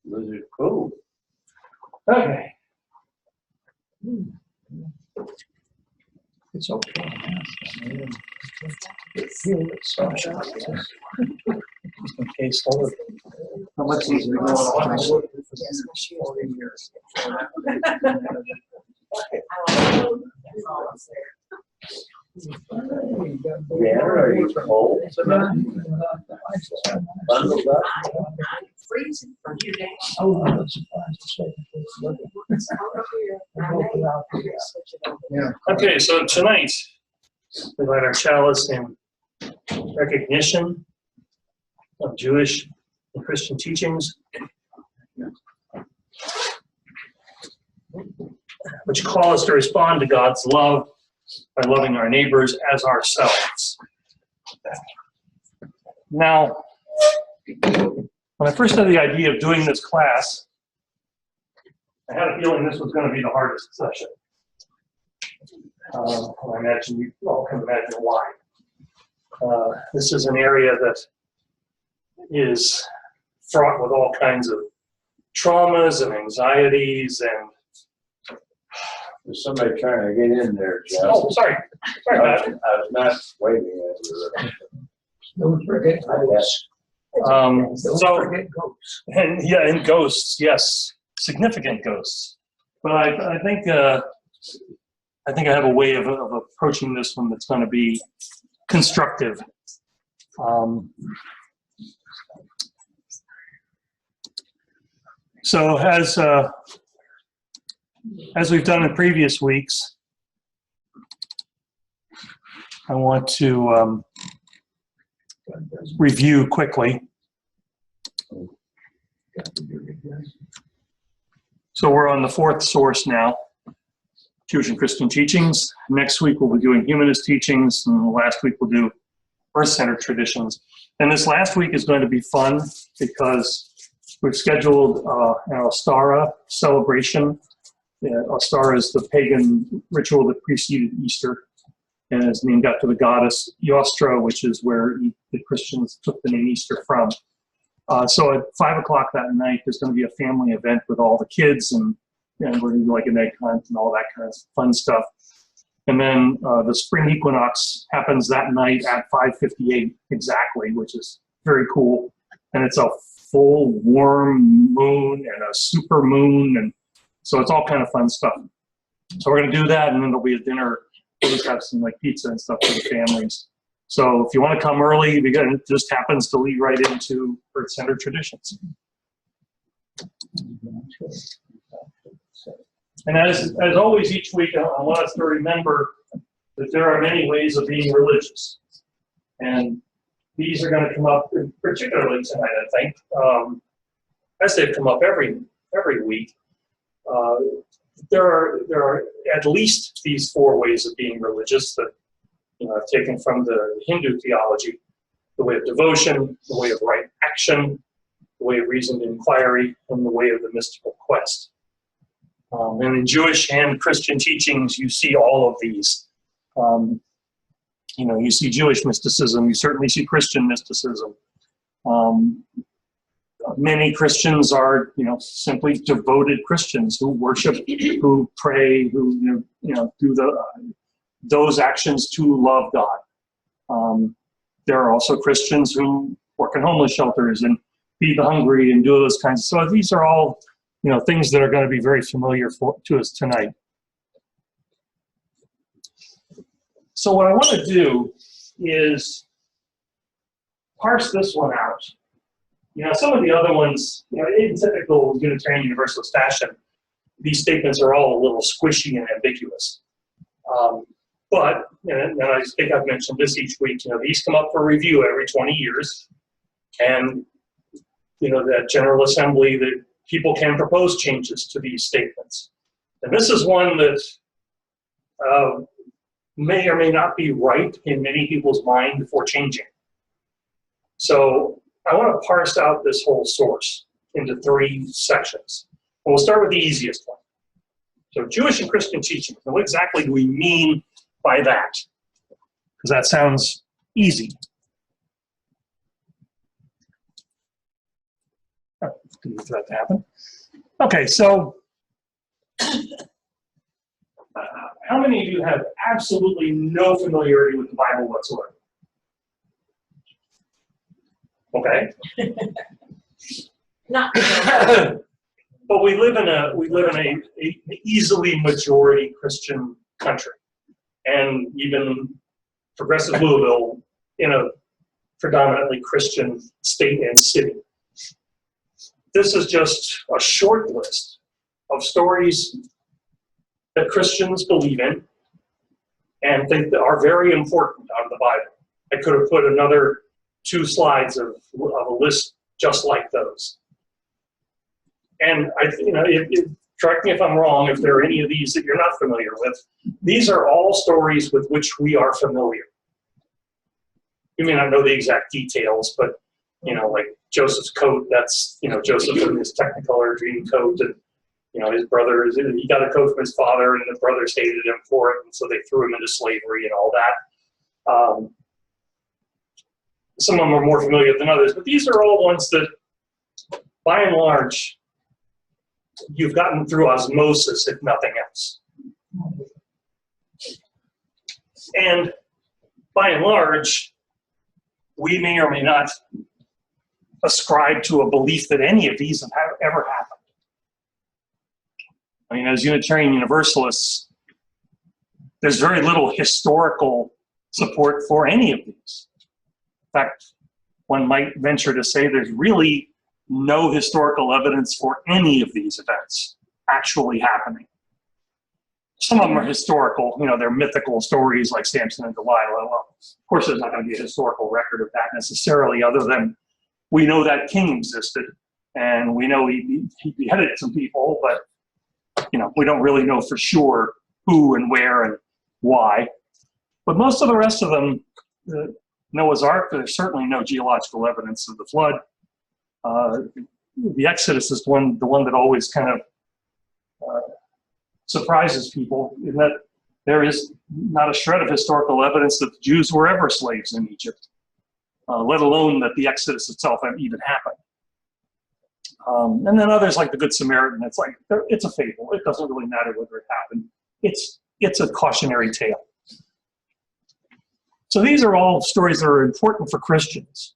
Lizard Cove. Okay. It's okay. Okay, so how much is going on? Yeah, are you cold? Bundled up? I'm freezing from you down. Oh, I'm not surprised. Yeah. Okay, so tonight, we light our chalice in recognition of Jewish and Christian teachings, which call us to respond to God's love by loving our neighbors as ourselves. Now, when I first had the idea of doing this class, I had a feeling this was going to be the hardest session. I imagine you all can imagine why. This is an area that is fraught with all kinds of traumas and anxieties and... There's somebody trying to get in there, Jeff. Oh, sorry. Sorry about it. I was not waving at you. Don't forget ghosts. Don't forget ghosts. And yeah, and ghosts, yes, significant ghosts. But I think I have a way of approaching this one that's going to be constructive. So as we've done in previous weeks, I want to review quickly. So we're on the fourth source now, Jewish and Christian teachings. Next week we'll be doing humanist teachings, and last week we'll do birth-centered traditions. And this last week is going to be fun because we've scheduled an Ostara celebration. Ostara is the pagan ritual that preceded Easter and is named after the goddess Eostra, which is where the Christians took the name Easter from. So at 5 o'clock that night, there's going to be a family event with all the kids, and we're going to do like an egg hunt and all that kind of fun stuff. And then the spring equinox happens that night at 5:58 exactly, which is very cool. And it's a full warm moon and a super moon, and so it's all kind of fun stuff. So we're going to do that, and then there'll be a dinner. We'll just have some like pizza and stuff for the families. So if you want to come early, because it just happens to lead right into birth-centered traditions. And as always, each week, I want us to remember that there are many ways of being religious. And these are going to come up, particularly tonight, I think. As they've come up every week. There are at least these 4 ways of being religious that I've taken from the Hindu theology: the way of devotion, the way of right action, the way of reasoned inquiry, and the way of the mystical quest. And in Jewish and Christian teachings, you see all of these. You see Jewish mysticism, you certainly see Christian mysticism. Many Christians are, simply devoted Christians who worship, who pray, who do those actions to love God. There are also Christians who work in homeless shelters and feed the hungry and do those kinds. So these are all, things that are going to be very familiar to us tonight. So what I want to do is parse this one out. Some of the other ones, in typical Unitarian Universalist fashion, these statements are all a little squishy and ambiguous. But, and I think I've mentioned this each week, these come up for review every 20 years. And, that General Assembly, that people can propose changes to these statements. And this is one that may or may not be right in many people's mind before changing. So I want to parse out this whole source into 3 sections. And we'll start with the easiest one. So Jewish and Christian teaching. Now, what exactly do we mean by that? Because that sounds easy. Didn't for that to happen. Okay, so how many of you have absolutely no familiarity with the Bible whatsoever? Okay. Not. But we live in a easily majority Christian country, and even progressive Louisville in a predominantly Christian state and city. This is just a short list of stories that Christians believe in and think that are very important out of the Bible. I could have put another 2 slides of a list just like those. And correct me if I'm wrong, if there are any of these that you're not familiar with. These are all stories with which we are familiar. You may not know the exact details, but like Joseph's coat, that's, Joseph and his Technicolor dream coat, and, his brothers, he got a coat from his father, and the brothers hated him for it, and so they threw him into slavery and all that. Some of them are more familiar than others, but these are all ones that, by and large, you've gotten through osmosis, if nothing else. And by and large, we may or may not ascribe to a belief that any of these have ever happened. I mean, as Unitarian Universalists, there's very little historical support for any of these. In fact, one might venture to say there's really no historical evidence for any of these events actually happening. Some of them are historical, they're mythical stories like Samson and Delilah. Well, of course, there's not going to be a historical record of that necessarily, other than we know that king existed, and we know he beheaded some people, but we don't really know for sure who and where and why. But most of the rest of them, Noah's Ark, there's certainly no geological evidence of the flood. The Exodus is the one that always kind of surprises people, in that there is not a shred of historical evidence that the Jews were ever slaves in Egypt, let alone that the Exodus itself even happened. And then others like the Good Samaritan, it's a fable. It doesn't really matter whether it happened. It's a cautionary tale. So these are all stories that are important for Christians.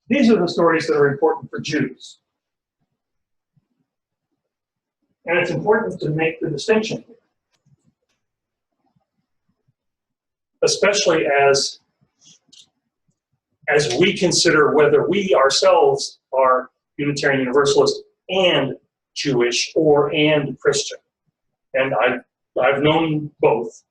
These are the stories that are important for Jews. And it's important to make the distinction here, especially as we consider whether we ourselves are Unitarian Universalist and Jewish and Christian. And I've known both.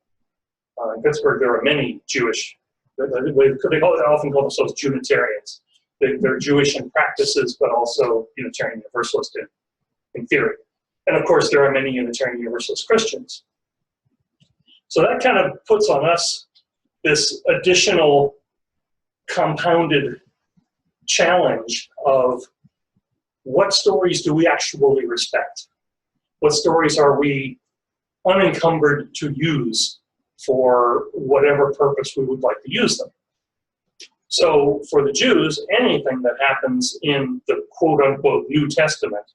In Pittsburgh, there are many Jewish. They often call themselves Junitarians. They're Jewish in practices, but also Unitarian Universalist in theory. And of course, there are many Unitarian Universalist Christians. So that kind of puts on us this additional compounded challenge of what stories do we actually respect? What stories are we unencumbered to use for whatever purpose we would like to use them? So for the Jews, anything that happens in the quote-unquote New Testament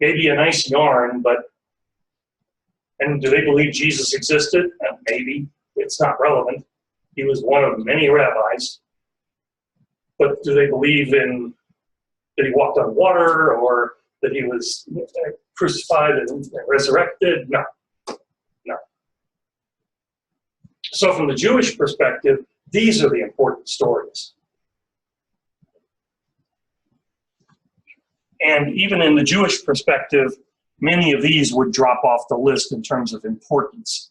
may be a nice yarn, and do they believe Jesus existed? Maybe. It's not relevant. He was one of many rabbis. But do they believe that he walked on water, or that he was crucified and resurrected? No. No. So from the Jewish perspective, these are the important stories. And even in the Jewish perspective, many of these would drop off the list in terms of importance.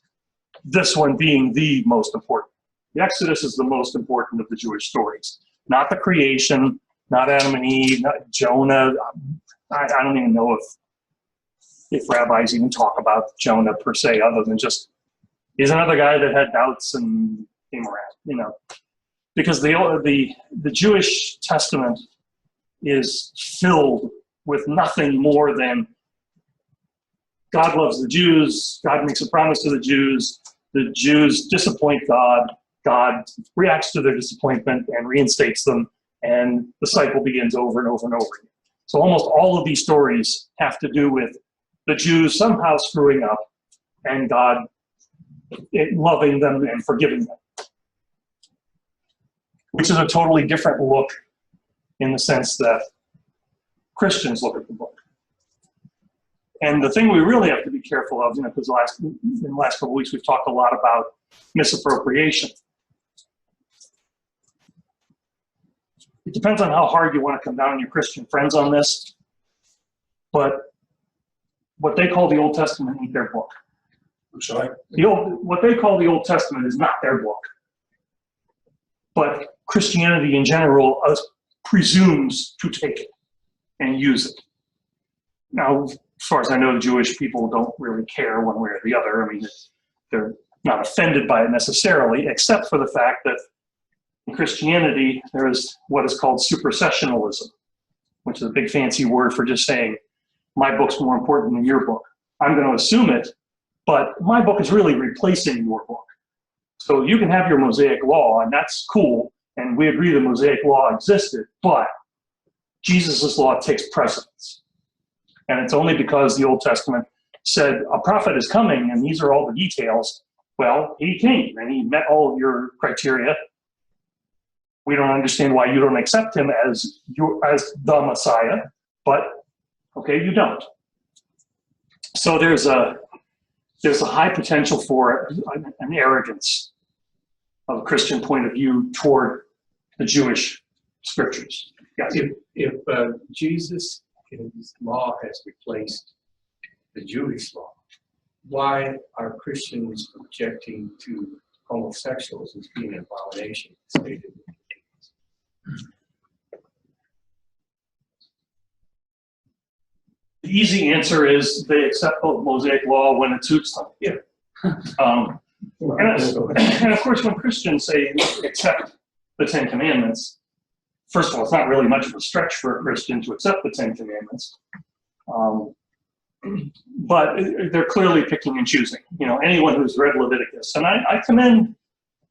This one being the most important. The Exodus is the most important of the Jewish stories. Not the creation, not Adam and Eve, not Jonah. I don't even know if rabbis even talk about Jonah per se, other than just, he's another guy that had doubts and came around, Because the Jewish Testament is filled with nothing more than God loves the Jews, God makes a promise to the Jews disappoint God, God reacts to their disappointment and reinstates them, and the cycle begins over and over and over again. So almost all of these stories have to do with the Jews somehow screwing up and God loving them and forgiving them, which is a totally different look in the sense that Christians look at the book. And the thing we really have to be careful of, because in the last couple of weeks we've talked a lot about misappropriation. It depends on how hard you want to come down on your Christian friends on this, but what they call the Old Testament ain't their book. I'm sorry? What they call the Old Testament is not their book. But Christianity in general presumes to take it and use it. Now, as far as I know, Jewish people don't really care one way or the other. I mean, they're not offended by it necessarily, except for the fact that in Christianity, there is what is called supersessionalism, which is a big fancy word for just saying, my book's more important than your book. I'm going to assume it, but my book is really replacing your book. So you can have your Mosaic law, and that's cool, and we agree the Mosaic law existed, but Jesus' law takes precedence. And it's only because the Old Testament said a prophet is coming, and these are all the details. Well, he came, and he met all of your criteria. We don't understand why you don't accept him as the Messiah, but okay, you don't. So there's a high potential for an arrogance of a Christian point of view toward the Jewish scriptures. Yes. If Jesus, his law has replaced the Jewish law, why are Christians objecting to homosexuals as being an abomination? Stated? The easy answer is they accept the Mosaic law when it suits them. Yeah. And of course, when Christians say accept the Ten Commandments, first of all, it's not really much of a stretch for a Christian to accept the Ten Commandments. But they're clearly picking and choosing. Anyone who's read Leviticus, and I commend,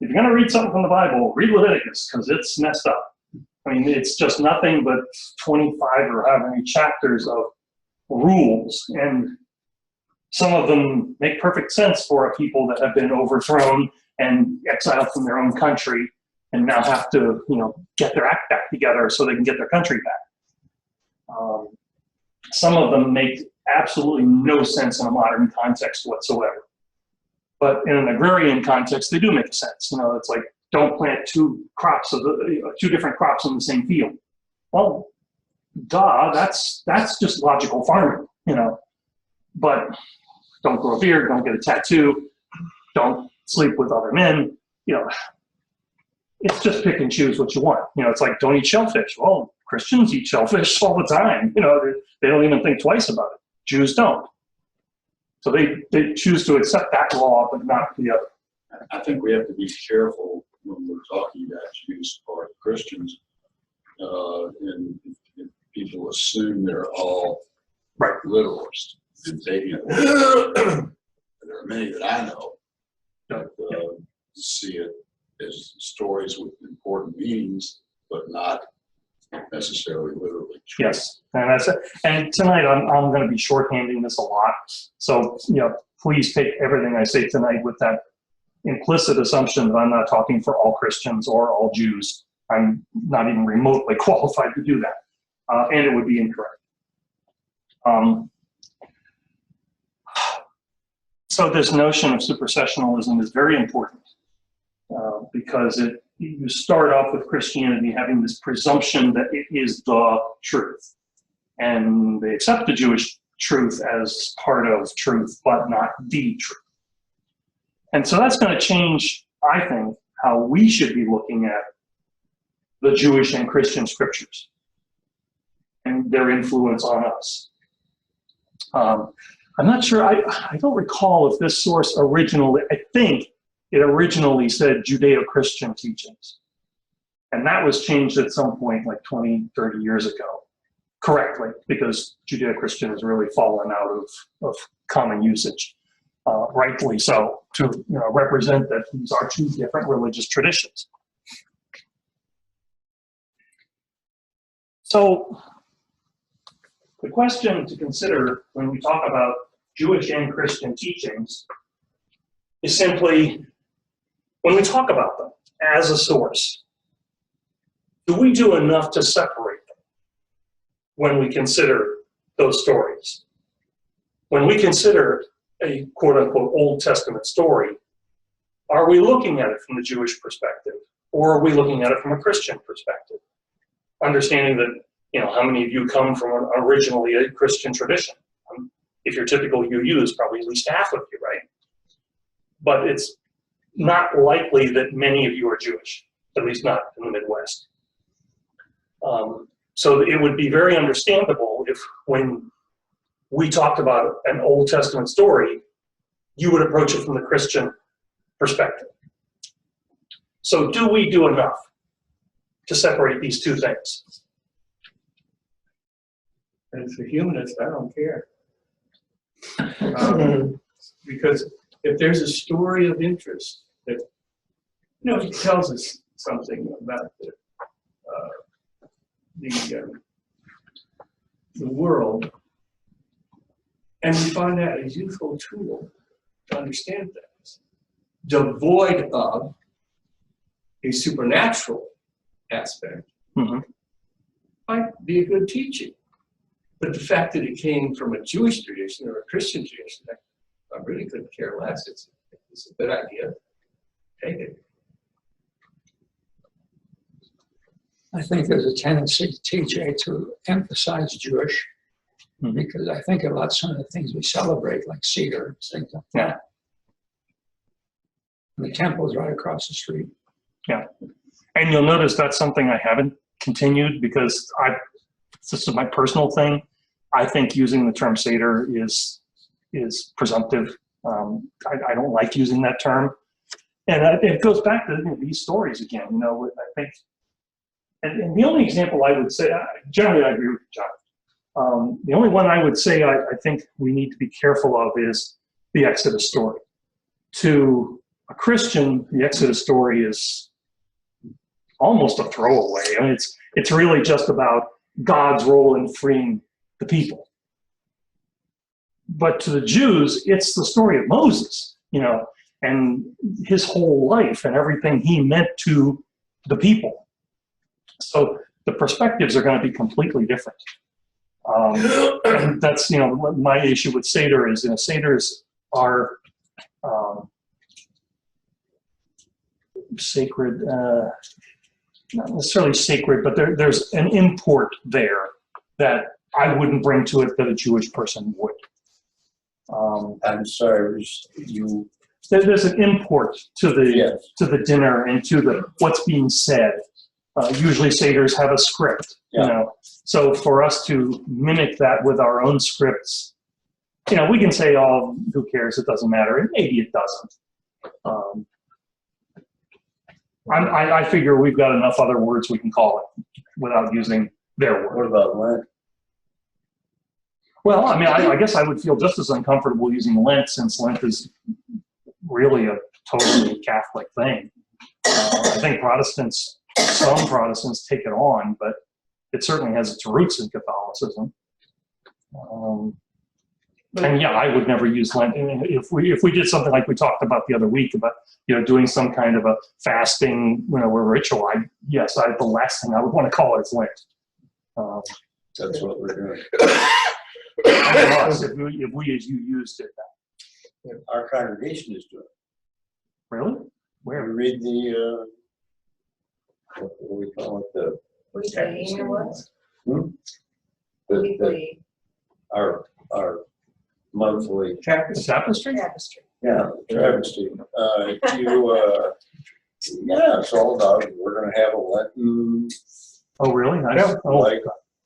if you're going to read something from the Bible, read Leviticus, because it's messed up. I mean, it's just nothing but 25 or however many chapters of rules, and some of them make perfect sense for a people that have been overthrown and exiled from their own country and now have to, get their act back together so they can get their country back. Some of them make absolutely no sense in a modern context whatsoever. But in an agrarian context, they do make sense. It's like, don't plant two different crops in the same field. Well, duh, that's just logical farming, But don't grow a beard, don't get a tattoo, don't sleep with other men, It's just pick and choose what you want. It's like, don't eat shellfish. Well, Christians eat shellfish all the time. They don't even think twice about it. Jews don't. So they choose to accept that law, but not the other. I think we have to be careful when we're talking about Jews or Christians, and people assume they're all right literalists and taking it. There are many that I know that see it as stories with important meanings, but not necessarily literally true. Yes, and tonight I'm going to be shorthanding this a lot. So please take everything I say tonight with that implicit assumption that I'm not talking for all Christians or all Jews. I'm not even remotely qualified to do that, and it would be incorrect. So this notion of supersessionalism is very important because you start off with Christianity having this presumption that it is the truth, and they accept the Jewish truth as part of truth, but not the truth. And so that's going to change, I think, how we should be looking at the Jewish and Christian scriptures and their influence on us. I'm not sure, I don't recall if this source originally, I think it originally said Judeo-Christian teachings. And that was changed at some point like 20, 30 years ago, correctly, because Judeo-Christian has really fallen out of common usage. rightfully so, to represent that these are two different religious traditions. So the question to consider when we talk about Jewish and Christian teachings is simply, when we talk about them as a source, do we do enough to separate them when we consider those stories? When we consider a quote-unquote Old Testament story, are we looking at it from the Jewish perspective, or are we looking at it from a Christian perspective? Understanding that, how many of you come from originally a Christian tradition? If you're typical UU, it's probably at least half of you, right? But it's not likely that many of you are Jewish, at least not in the Midwest. So it would be very understandable if, when we talked about an Old Testament story, you would approach it from the Christian perspective. So do we do enough to separate these two things? As a humanist, I don't care. Because if there's a story of interest that, it tells us something about the world, and we find that a useful tool to understand things, devoid of a supernatural aspect, might be a good teaching. But the fact that it came from a Jewish tradition or a Christian tradition, I really couldn't care less. It's a good idea. Take it. I think there's a tendency, TJ, to emphasize Jewish, because I think about some of the things we celebrate, like Seder, things like that. And the temple is right across the street. Yeah. And you'll notice that's something I haven't continued, because this is my personal thing. I think using the term Seder is presumptive. I don't like using that term. And it goes back to these stories again. I think, and the only example I would say, generally I agree with John. The only one I would say I think we need to be careful of is the Exodus story. To a Christian, the Exodus story is almost a throwaway. I mean, it's really just about God's role in freeing the people. But to the Jews, it's the story of Moses, and his whole life and everything he meant to the people. So the perspectives are going to be completely different. That's, my issue with Seder is, Seders are sacred, not necessarily sacred, but there's an import there that I wouldn't bring to it that a Jewish person would. I'm sorry, There's an import to the Yes. to the dinner and to what's being said. Usually Seders have a script, So for us to mimic that with our own scripts, we can say, "Oh, who cares? It doesn't matter," and maybe it doesn't. I figure we've got enough other words we can call it without using their word. what about Lent? Well, I mean, I guess I would feel just as uncomfortable using Lent, since Lent is really a totally Catholic thing. I think some Protestants take it on, but it certainly has its roots in Catholicism. And yeah, I would never use Lent. And if we did something like we talked about the other week about doing some kind of a fasting ritual, the last thing I would want to call it is Lent. That's what we're doing. If we as you used it. Our congregation is doing. Really? We Where? read the, what do we call it, Which day it was? the our monthly, The tapestry? Tapestry. travesty. It's all about, we're gonna have a Lenten Oh, really? Nice. Yeah. Oh, like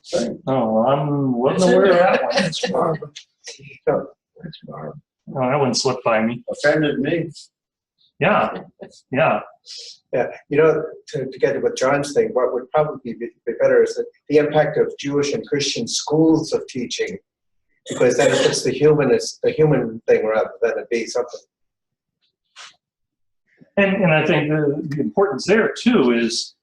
thing. I wasn't aware of that one. That's Barbara. That's Barbara. Oh, that one slipped by me. Offended me. Yeah. Yeah, to get to what John's saying, what would probably be better is that the impact of Jewish and Christian schools of teaching Because then it's the human thing rather than it be something. And I think the importance there too is,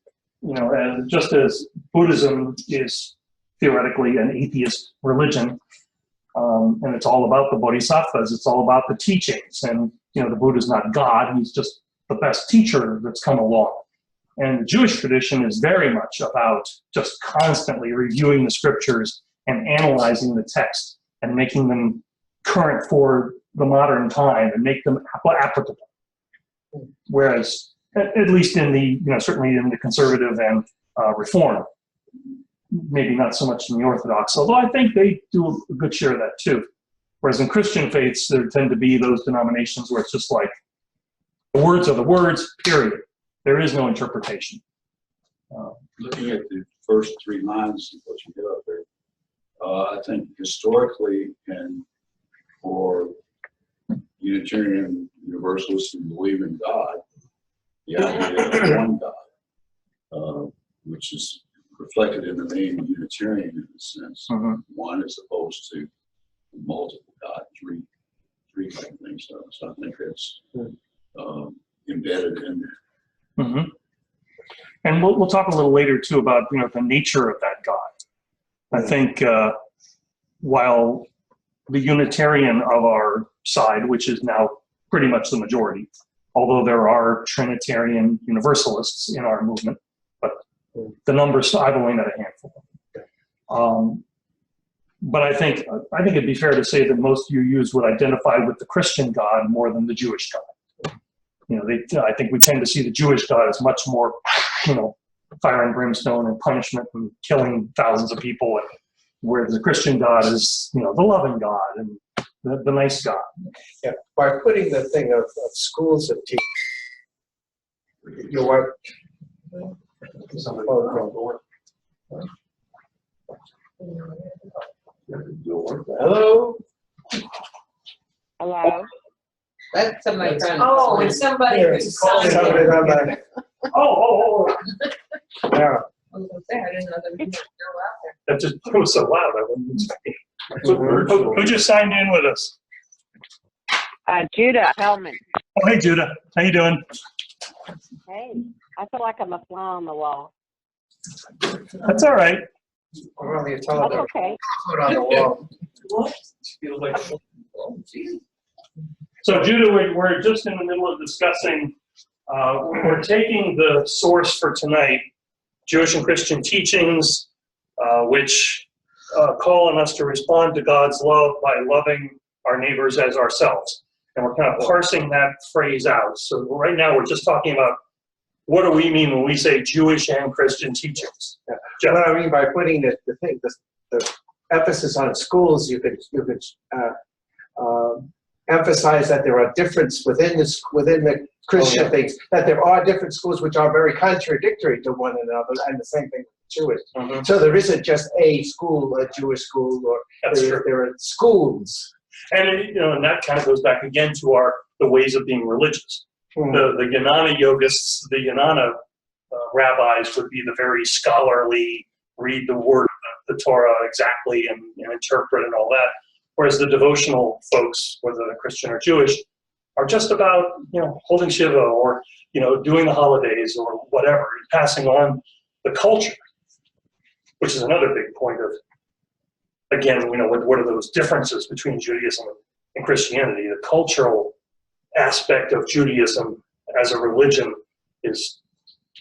and just as Buddhism is theoretically an atheist religion, and it's all about the bodhisattvas, it's all about the teachings, and the Buddha's not God, he's just the best teacher that's come along. And the Jewish tradition is very much about just constantly reviewing the scriptures and analyzing the text and making them current for the modern time and make them applicable. Whereas, at least in the, certainly in the conservative and reform, maybe not so much in the Orthodox, although I think they do a good share of that too. Whereas in Christian faiths, there tend to be those denominations where it's just like, the words are the words, period. There is no interpretation. Looking at the first 3 lines of what you get up there, I think historically and for Unitarian Universalists who believe in God, the idea of one God, which is reflected in the name Unitarian in a sense, one as opposed to multiple God, three kind of things. So I think that's embedded in there. And we'll talk a little later too about the nature of that God. I think while the Unitarian of our side, which is now pretty much the majority, although there are Trinitarian Universalists in our movement, but the numbers, I've only met a handful. But I think it'd be fair to say that most UUs would identify with the Christian God more than the Jewish God. I think we tend to see the Jewish God as much more, fire and brimstone and punishment and killing thousands of people, whereas the Christian God is, the loving God and the nice God. Yeah, by putting the thing of schools of teaching, you want hello? Hello? That's somebody trying to. Oh, and somebody who's Somebody's on the, Oh. yeah. I was gonna say, I didn't know there was no out there. That was so loud, I wasn't expecting. Who just signed in with us? Judah Hellman. Oh, hey, Judah. How you doing? Hey, I feel like I'm a fly on the wall. That's all right. Well, you That's tell them okay. put on the wall. So, Judah, we're just in the middle of discussing, we're taking the source for tonight, Jewish and Christian teachings, which call on us to respond to God's love by loving our neighbors as ourselves. And we're kind of parsing that phrase out. So right now we're just talking about what do we mean when we say Jewish and Christian teachings? Jeff? What I mean by putting the emphasis on schools, you could emphasize that there are differences within the Christian things, that there are different schools which are very contradictory to one another, and the same thing with Jewish. So there isn't just a school, a Jewish school, or there are schools. And and that kind of goes back again to the ways of being religious. The Yanana yogists, the Yanana rabbis would be the very scholarly, read the word of the Torah exactly and interpret and all that. Whereas the devotional folks, whether they're Christian or Jewish, are just about holding Shiva or doing the holidays or whatever, passing on the culture, which is another big point of, again, what are those differences between Judaism and Christianity? The cultural aspect of Judaism as a religion is,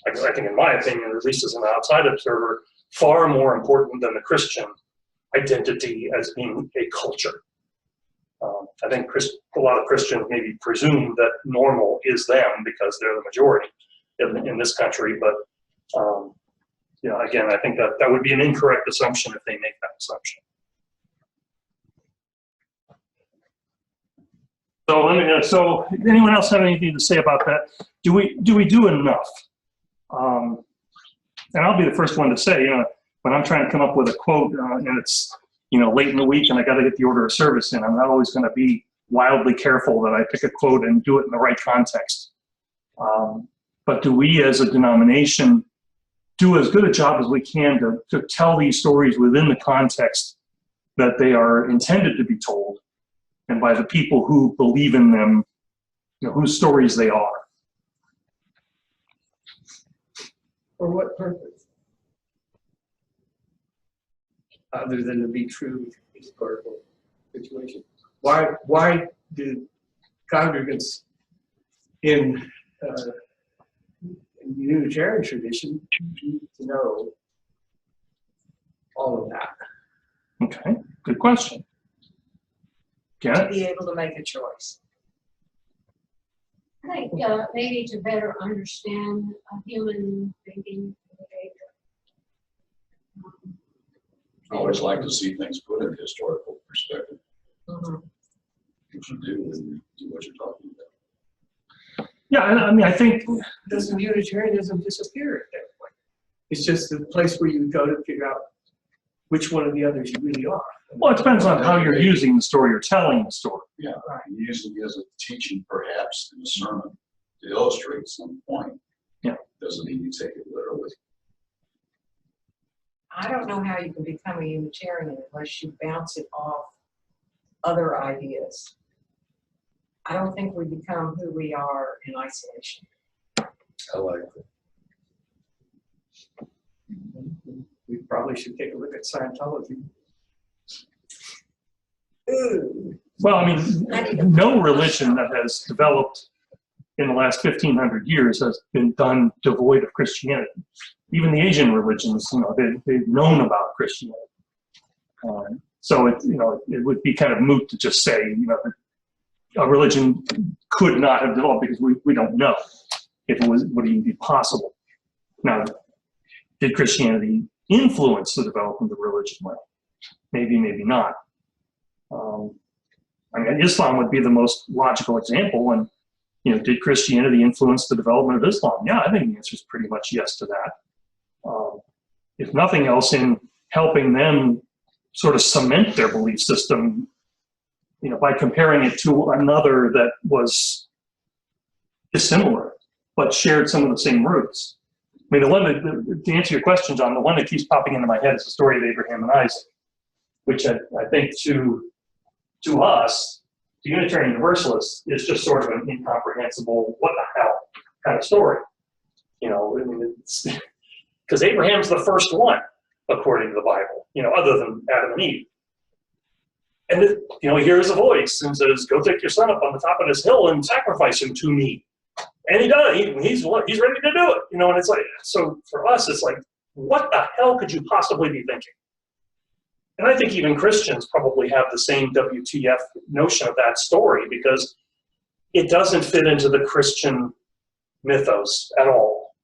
I think in my opinion, at least as an outside observer, far more important than the Christian identity as being a culture. I think a lot of Christians maybe presume that normal is them because they're the majority in this country, but again, I think that would be an incorrect assumption if they make that assumption. So anyone else have anything to say about that? Do we do enough? And I'll be the first one to say, when I'm trying to come up with a quote and it's late in the week and I got to get the order of service in, I'm not always going to be wildly careful that I pick a quote and do it in the right context. But do we as a denomination do as good a job as we can to tell these stories within the context that they are intended to be told, and by the people who believe in them, whose stories they are. For what purpose? Other than to be true historical situation. Why did congregants in the Unitarian tradition need to know all of that? Okay, good question. To Janet? be able to make a choice. I think maybe to better understand human thinking and behavior. I always like to see things put in historical perspective. Mhm. What you do and do what you're talking about. Yeah, I mean, I think, Doesn't Unitarianism disappear at that point? It's just the place where you go to figure out which one of the others you really are. well, it depends on how you're using the story or telling the story. Yeah, using it as a teaching perhaps in a sermon to illustrate some point. Yeah. Doesn't mean you take it literally. I don't know how you can become a Unitarian unless you bounce it off other ideas. I don't think we become who we are in isolation. I like it. We probably should take a look at Scientology. Ooh. Well, I mean, no religion that has developed in the last 1,500 years has been done devoid of Christianity. Even the Asian religions, they've known about Christianity. So it would be kind of moot to just say, that a religion could not have developed because we don't know if it would even be possible. Now, did Christianity influence the development of religion? Well, maybe, maybe not. I mean, Islam would be the most logical example. And, did Christianity influence the development of Islam? Yeah, I think the answer is pretty much yes to that. If nothing else, in helping them sort of cement their belief system, by comparing it to another that was dissimilar, but shared some of the same roots. I mean, the one that, to answer your question, John, the one that keeps popping into my head is the story of Abraham and Isaac, which I think to us, the Unitarian Universalists, is just sort of an incomprehensible, what the hell kind of story. Because Abraham's the first one, according to the Bible, other than Adam and Eve. And he hears a voice and says, "Go take your son up on the top of this hill and sacrifice him to me." And he does. He's ready to do it. And it's like, so for us, it's like, what the hell could you possibly be thinking? And I think even Christians probably have the same WTF notion of that story, because it doesn't fit into the Christian mythos at all,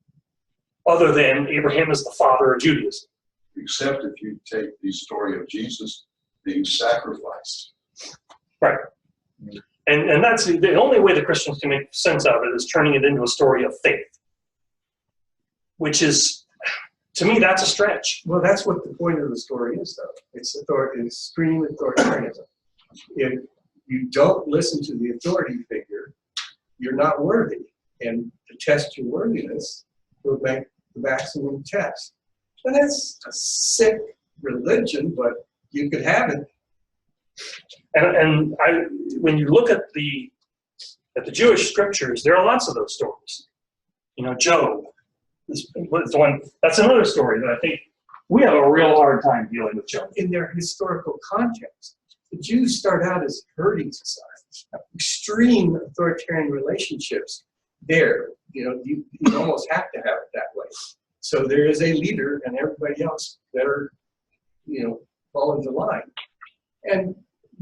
other than Abraham is the father of Judaism. Except if you take the story of Jesus being sacrificed. Right. And that's the only way the Christians can make sense out of it, is turning it into a story of faith, which is, to me, that's a stretch. Well, that's what the point of the story is, though. It's extreme authoritarianism. If you don't listen to the authority figure, you're not worthy. And to test your worthiness will make the maximum test. And that's a sick religion, but you could have it. And when you look at the Jewish scriptures, there are lots of those stories. Job is one. That's another story that I think we have a real hard time dealing with Job. In their historical context, the Jews start out as herding societies, extreme authoritarian relationships. There, you almost have to have it that way. So there is a leader, and everybody else better, fall into line. And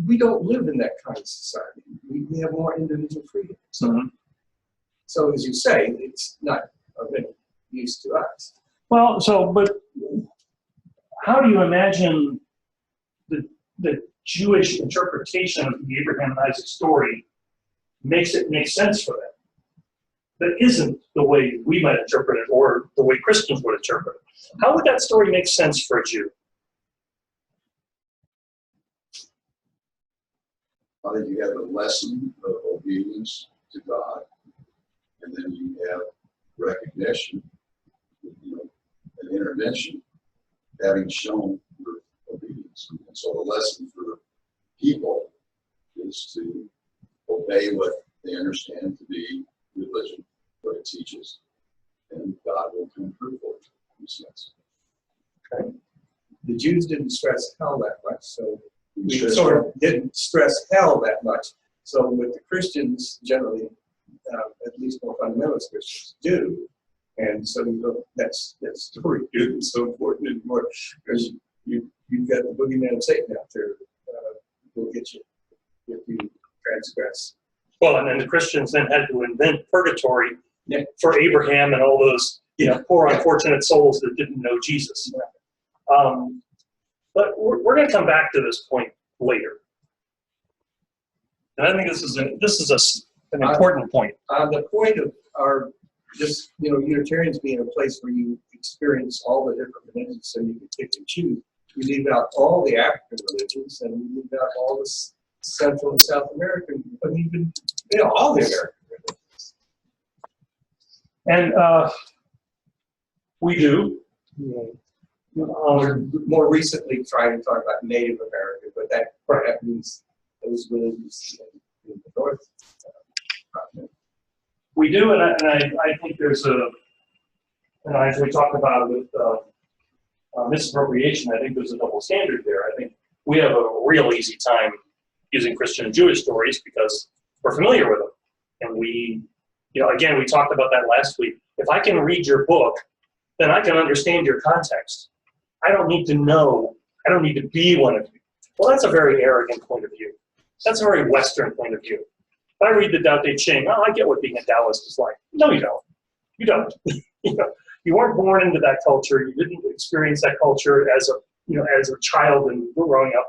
we don't live in that kind of society. We have more individual freedom. So as you say, it's not of any use to us. Well, but how do you imagine the Jewish interpretation of the Abraham and Isaac story makes it make sense for them? That isn't the way we might interpret it, or the way Christians would interpret it. How would that story make sense for a Jew? I think you have a lesson of obedience to God, and then you have recognition, an intervention, having shown your obedience. meanings. And so the lesson for people is to obey what they understand to be religion, what it teaches, and God will come through for it, in a sense. The Jews didn't stress hell that much, so we Sure. sort of didn't stress hell that much. So with the Christians, generally, at least more fundamentalist Christians do. And so we go, that story isn't so important anymore because you've got the boogeyman of Satan out there will get you if you transgress. Well, and then the Christians then had to invent purgatory Yeah. for Abraham and all those, poor unfortunate souls that didn't know Jesus. But we're going to come back to this point later. And I think this is an important point. On the point of our just, Unitarians being a place where you experience all the different religions so you can pick and choose, we leave out all the African religions and we leave out all the Central and South American, but even, all the American religions. And we do. We're more recently trying to talk about Native American, but that means those religions in the North continent. We do, and I think there's and as we talked about with misappropriation, I think there's a double standard there. I think we have a real easy time using Christian and Jewish stories because we're familiar with them. And we, again, we talked about that last week. If I can read your book, then I can understand your context. I don't need to know, I don't need to be one of you. Well, that's a very arrogant point of view. That's a very Western point of view. If I read the Tao Te Ching, I get what being a Taoist is like. No, you don't. You don't. You weren't born into that culture. You didn't experience that culture as a child and growing up.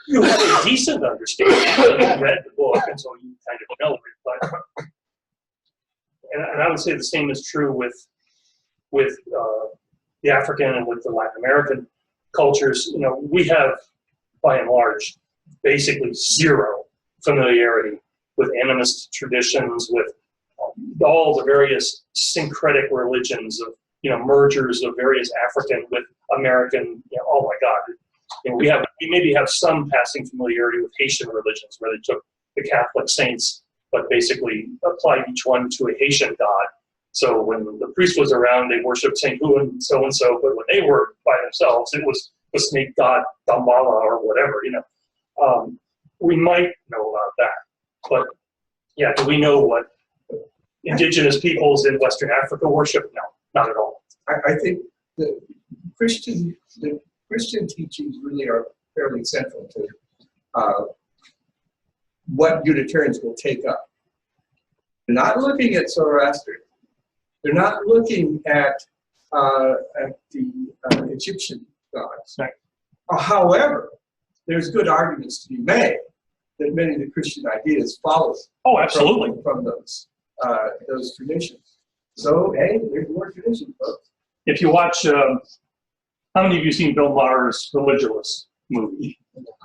You have a decent understanding. You read the book, and so you kind of know it. But, and I would say the same is true with the African and with the Latin American cultures. We have, by and large, basically zero familiarity with animist traditions, with all the various syncretic religions of, mergers of various African with American, oh my God. We maybe have some passing familiarity with Haitian religions where they took the Catholic saints, but basically applied each one to a Haitian god. So when the priest was around, they worshipped Saint who and so, but when they were by themselves, it was the snake god Dambala or whatever, We might know about that, but yeah, do we know what indigenous peoples in Western Africa worship? No, not at all. I think the Christian teachings really are fairly central to what Unitarians will take up. They're not looking at Zoroaster. They're not looking at the Egyptian gods. Right. However, there's good arguments to be made that many of the Christian ideas follow. Oh, absolutely. From those traditions. So, hey, there's more tradition, folks. If you watch, how many of you seen Bill Maher's Religulous movie?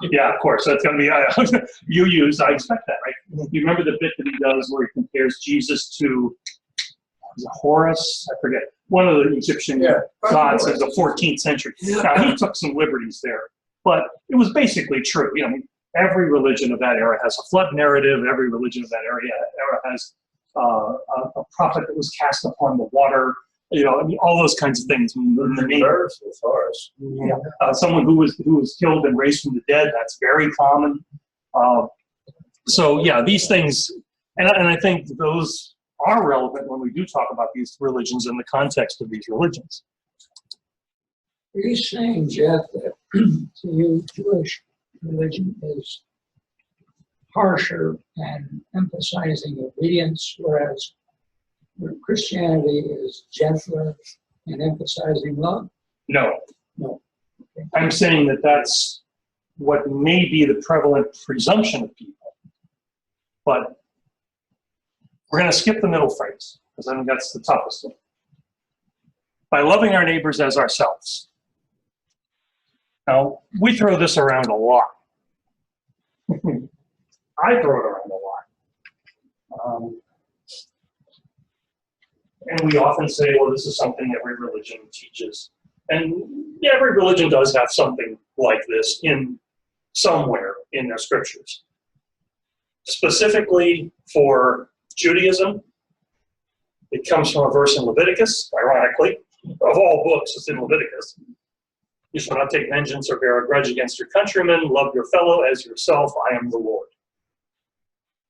Yeah, of course. That's going to be, I expect that, right? You remember the bit that he does where he compares Jesus to, was it Horus? I forget. One of the Egyptian gods of the 14th century. Now, he took some liberties there, but it was basically true. Every religion of that era has a flood narrative. Every religion of that era has a prophet that was cast upon the water. All those kinds of things. Someone who was killed and raised from the dead. That's very common. So yeah, these things, and I think those are relevant when we do talk about these religions in the context of these religions. Are you saying, Jeff, that to you Jewish religion is harsher and emphasizing obedience, whereas Christianity is gentler and emphasizing love? No. No. Okay. I'm saying that that's what may be the prevalent presumption of people. But we're going to skip the middle phrase, because I think that's the toughest one. By loving our neighbors as ourselves. Now, we throw this around a lot. I throw it around a lot. And we often say, well, this is something every religion teaches. And yeah, every religion does have something like this in somewhere in their scriptures. Specifically for Judaism, it comes from a verse in Leviticus, ironically. Of all books, it's in Leviticus. You shall not take vengeance or bear a grudge against your countrymen. Love your fellow as yourself. I am the Lord.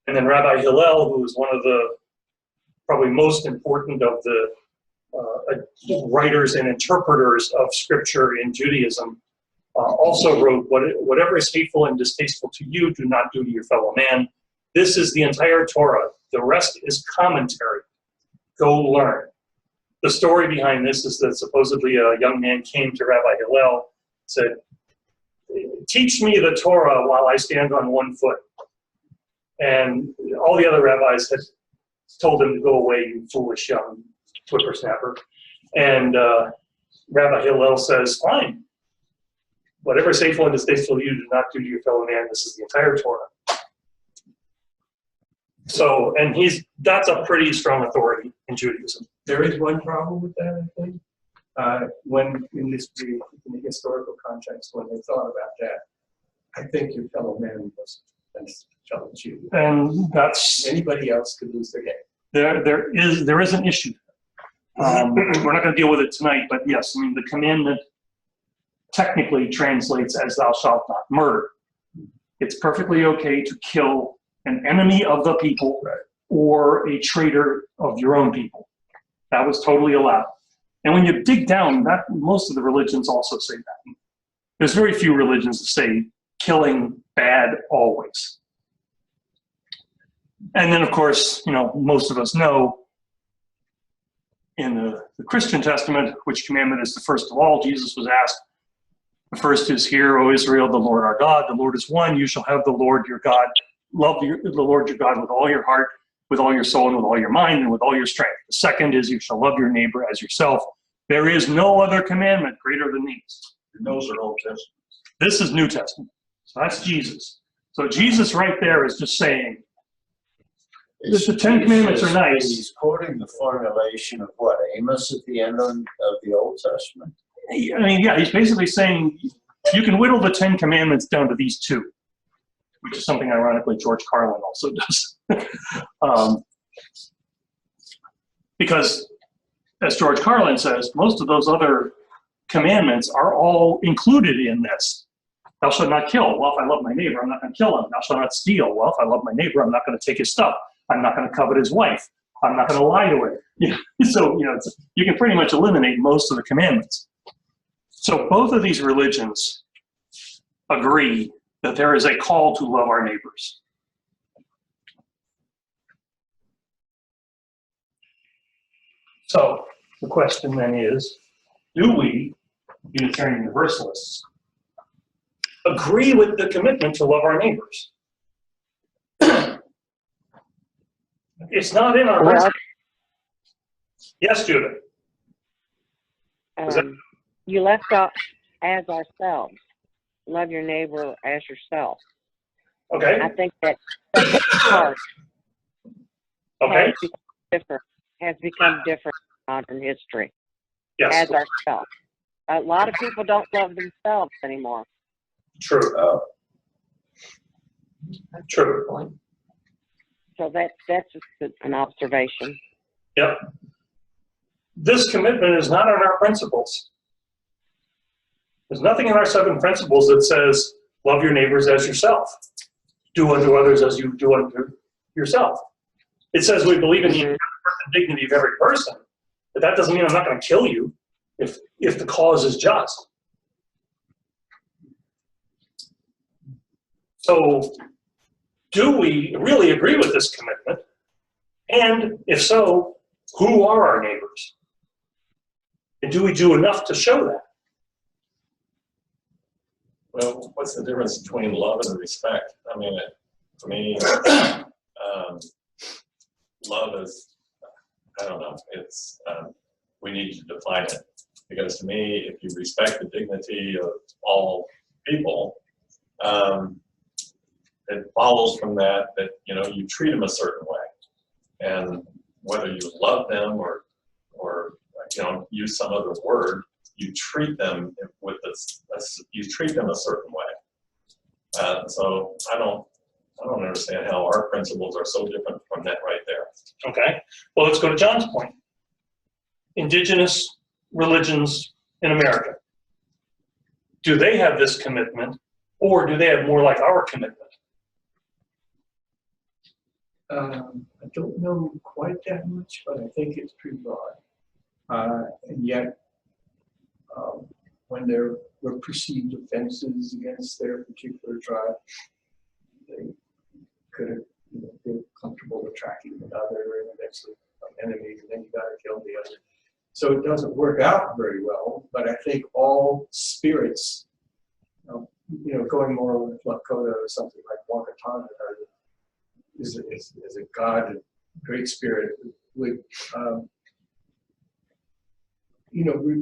And then Rabbi Hillel, who is one of the probably most important of the writers and interpreters of scripture in Judaism, also wrote, whatever is hateful and distasteful to you, do not do to your fellow man. This is the entire Torah. The rest is commentary. Go learn. The story behind this is that supposedly a young man came to Rabbi Hillel, said, teach me the Torah while I stand on one foot. And all the other rabbis had told him to go away, you foolish young whippersnapper. And Rabbi Hillel says, fine. Whatever is hateful and distasteful to you, do not do to your fellow man. This is the entire Torah. So, and that's a pretty strong authority in Judaism. There is one problem with that, I think. When in the historical context, when they thought about that, I think your fellow man was a fellow Jew. And that's Anybody else could lose their game. there is an issue. We're not going to deal with it tonight, but yes, I mean the commandment technically translates as "Thou shalt not murder." It's perfectly okay to kill an enemy of the people or a traitor of your own people. That was totally allowed. And when you dig down, most of the religions also say that. There's very few religions that say killing bad always. And then, of course, most of us know in the Christian Testament, which commandment is the first of all. Jesus was asked, the first is, hear, O Israel, the Lord our God, the Lord is one. You shall have the Lord your God. Love the Lord your God with all your heart, with all your soul, and with all your mind, and with all your strength. The second is, you shall love your neighbor as yourself. There is no other commandment greater than these. And those are Old Testament. This is New Testament. So that's Jesus. So Jesus right there is just saying, the Ten Commandments are nice. He's quoting the formulation of what, Amos at the end of the Old Testament? I mean, yeah, he's basically saying you can whittle the Ten Commandments down to these two, which is something, ironically, George Carlin also does. Because, as George Carlin says, most of those other commandments are all included in this. Thou shalt not kill. Well, if I love my neighbor, I'm not going to kill him. Thou shalt not steal. Well, if I love my neighbor, I'm not going to take his stuff. I'm not going to covet his wife. I'm not going to lie to her. So, you can pretty much eliminate most of the commandments. So both of these religions agree that there is a call to love our neighbors. So the question then is, do we, Unitarian Universalists, agree with the commitment to love our neighbors? It's not in our Well, Yes, Judith. you left out as ourselves. Love your neighbor as yourself. Okay. I think that part Okay. has become different in modern history. Yes. As ourselves. A lot of people don't love themselves anymore. True. True. So that's just an observation. Yep. This commitment is not in our principles. There's nothing in our 7 principles that says, love your neighbors as yourself. Do unto others as you do unto yourself. It says we believe in the dignity of every person, but that doesn't mean I'm not going to kill you if the cause is just. So, do we really agree with this commitment? And if so, who are our neighbors? And do we do enough to show that? Well, what's the difference between love and respect? I mean, for me, love is, I don't know, it's, we need to define it. Because to me, if you respect the dignity of all people, it follows from that, you treat them a certain way. And whether you love them or use some other word, you treat them with you treat them a certain way. So I don't understand how our principles are so different from that right there. Okay, well, let's go to John's point. Indigenous religions in America, do they have this commitment, or do they have more like our commitment? I don't know quite that much, but I think it's pretty broad. And yet, when there were perceived offenses against their particular tribe, they could have feel comfortable attracting another and eventually become enemies, and then you gotta kill the other. So it doesn't work out very well, but I think all spirits, going more over Lakota or something like Wakatana is a god, a great spirit, would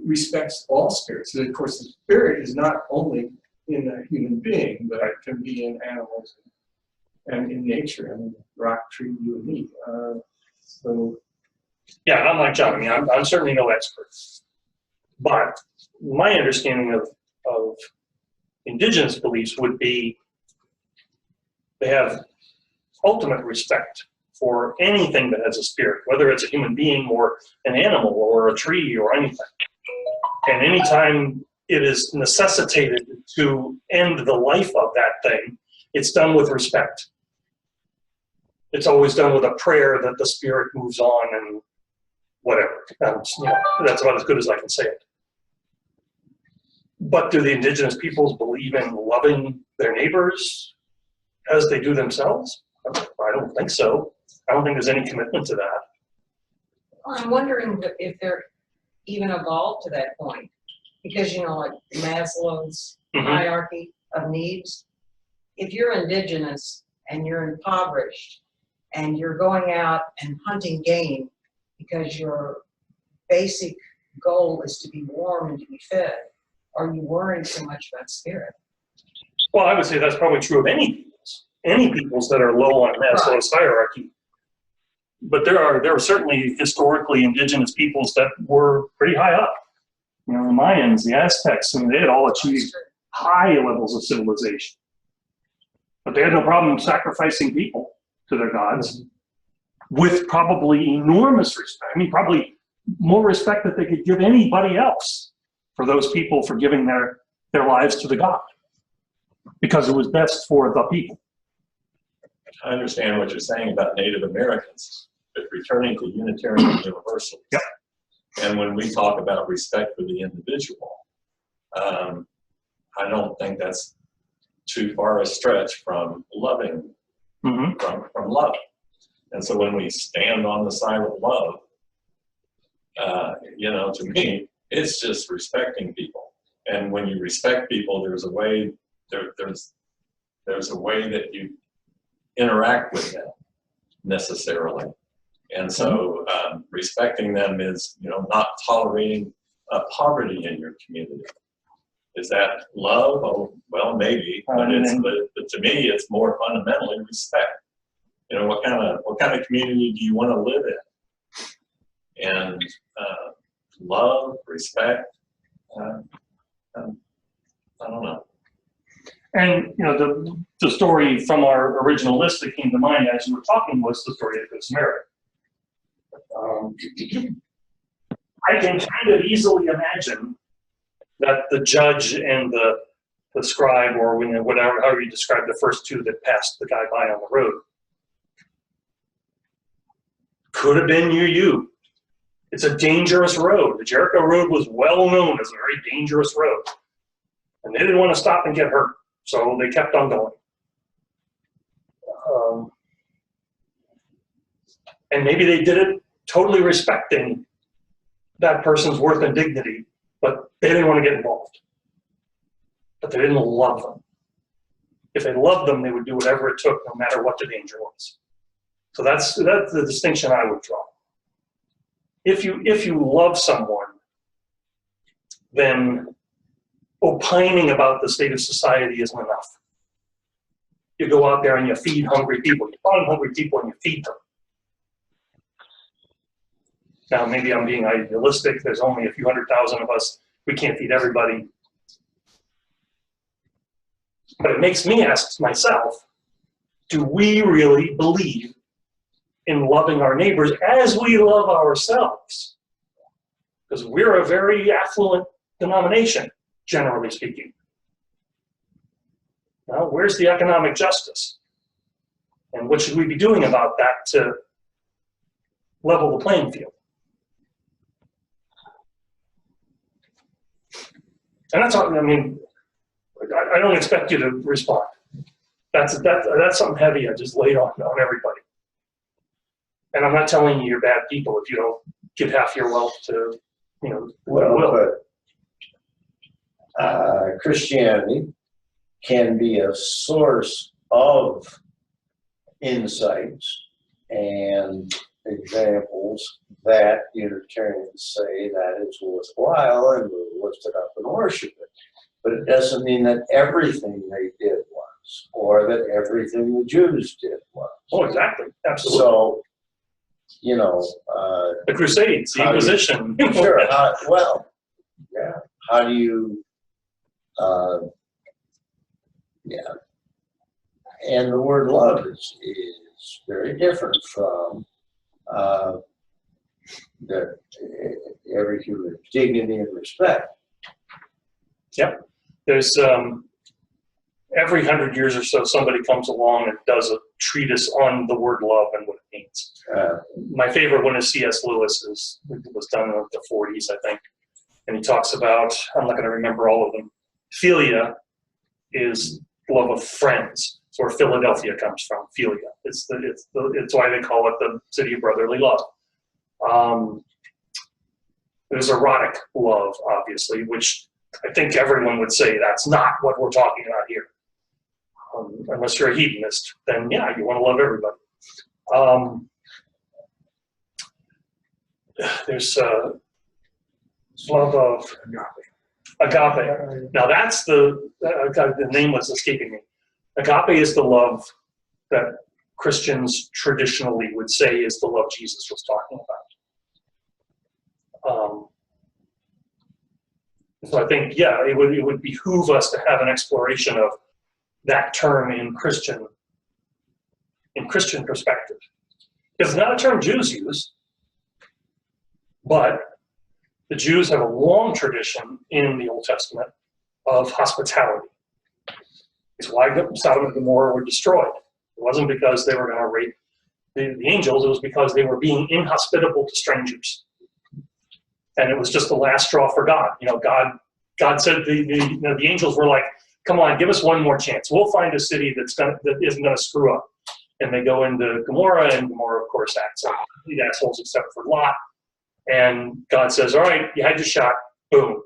respects all spirits. And of course, the spirit is not only in a human being, but it can be in animals and in nature. I mean, rock, tree, you and me. Yeah, I'm like John. I mean, I'm certainly no expert, but my understanding of indigenous beliefs would be they have ultimate respect for anything that has a spirit, whether it's a human being or an animal or a tree or anything. And anytime it is necessitated to end the life of that thing, it's done with respect. It's always done with a prayer that the spirit moves on and whatever. That's about as good as I can say it. But do the indigenous peoples believe in loving their neighbors as they do themselves? I don't think so. I don't think there's any commitment to that. I'm wondering if they're even evolved to that point. Because, like Maslow's hierarchy of needs, if you're indigenous and you're impoverished and you're going out and hunting game because your basic goal is to be warm and to be fed, are you worrying so much about spirit? Well, I would say that's probably true of any peoples that are low on Maslow's hierarchy. But there are certainly historically indigenous peoples that were pretty high up. The Mayans, the Aztecs, they had all achieved high levels of civilization. But they had no problem sacrificing people to their gods with probably enormous respect. I mean, probably more respect that they could give anybody else for those people for giving their lives to the god, because it was best for the people. I understand what you're saying about Native Americans, but returning to Unitarian Universalism. Yep. And when we talk about respect for the individual, I don't think that's too far a stretch from loving, from love. And so when we stand on the side of love, to me, it's just respecting people. And when you respect people, there's a way there's a way that you interact with them necessarily. And so respecting them is, not tolerating poverty in your community. Is that love? Oh, well, maybe, but to me, it's more fundamentally respect. What kind of community do you want to live in? And love, respect. I don't know. And the story from our original list that came to mind as you were talking was the story of Good Samaritan. I can kind of easily imagine that the judge and the scribe, or whatever, however you describe the first two that passed the guy by on the road, could have been you. It's a dangerous road. The Jericho Road was well known as a very dangerous road. And they didn't want to stop and get hurt, so they kept on going. And maybe they did it totally respecting that person's worth and dignity, but they didn't want to get involved. But they didn't love them. If they loved them, they would do whatever it took, no matter what the danger was. So that's the distinction I would draw. If you love someone, then opining about the state of society isn't enough. You go out there and you feed hungry people. You find hungry people and you feed them. Now, maybe I'm being idealistic. There's only a few 100,000 of us we can't feed everybody. But it makes me ask myself, do we really believe in loving our neighbors as we love ourselves? Because we're a very affluent denomination, generally speaking. Now, where's the economic justice? And what should we be doing about that to level the playing field? And that's all, I mean, I don't expect you to respond. That's something heavy I just laid on everybody. And I'm not telling you you're bad people if you don't give half your wealth to, you know, Well, but Christianity can be a source of insights and examples that Unitarians say that is worthwhile and will lift it up and worship it. But it doesn't mean that everything they did was, or that everything the Jews did was. Oh, exactly. Absolutely. So, you know, the Crusades, the Inquisition. Sure. Well, yeah. How do you, yeah. And the word love is very different from every human dignity and respect. Yep. There's every 100 years or so, somebody comes along and does a treatise on the word love and what it means. My favorite one is C.S. Lewis. It was done in the 40s, I think. And he talks about, I'm not going to remember all of them. Philia is love of friends. It's where Philadelphia comes from, Philia. It's why they call it the city of brotherly love. There's erotic love, obviously, which I think everyone would say that's not what we're talking about here. Unless you're a hedonist, then yeah, you want to love everybody. There's love of agape. Now that's the name was escaping me. Agape is the love that Christians traditionally would say is the love Jesus was talking about. So I think, yeah, it would behoove us to have an exploration of that term in Christian perspective. Because it's not a term Jews use, but the Jews have a long tradition in the Old Testament of hospitality. It's why Sodom and Gomorrah were destroyed. It wasn't because they were going to rape the angels, it was because they were being inhospitable to strangers. And it was just the last straw for God. You know, God said the angels were like, come on, give us one more chance. We'll find a city that isn't going to screw up. And they go into Gomorrah, and Gomorrah, of course, acts like the assholes except for Lot. And God says, all right, you had your shot, boom.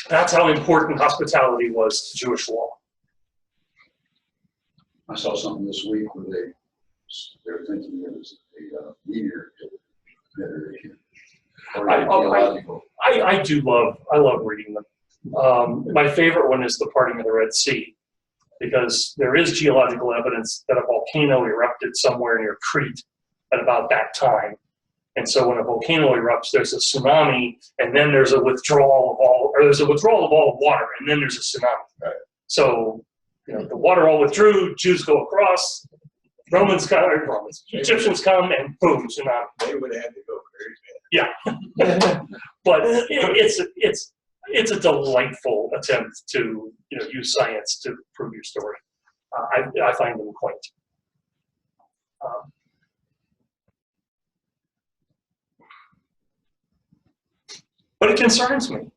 That's how important hospitality was to Jewish law. I saw something this week where they were thinking it was a meteor I love reading them. My favorite one is the parting of the Red Sea, because there is geological evidence that a volcano erupted somewhere near Crete at about that time. And so when a volcano erupts, there's a tsunami, and then there's a withdrawal of all water, and then there's a tsunami. Right. So, you know, the water all withdrew, Jews go across, Egyptians come, and boom, tsunami. They would have had to go very fast. Yeah. But it's a delightful attempt to use science to prove your story. I find them quaint. But it concerns me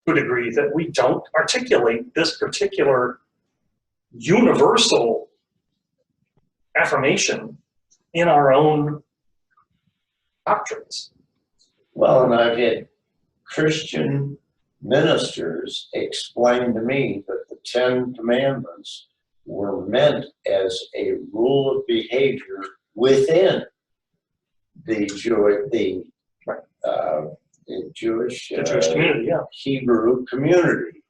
to a degree that we don't articulate this particular universal affirmation in our own doctrines. Well, and I've had Christian ministers explain to me that the 10 Commandments were meant as a rule of behavior within the Jewish community, yeah. Hebrew community.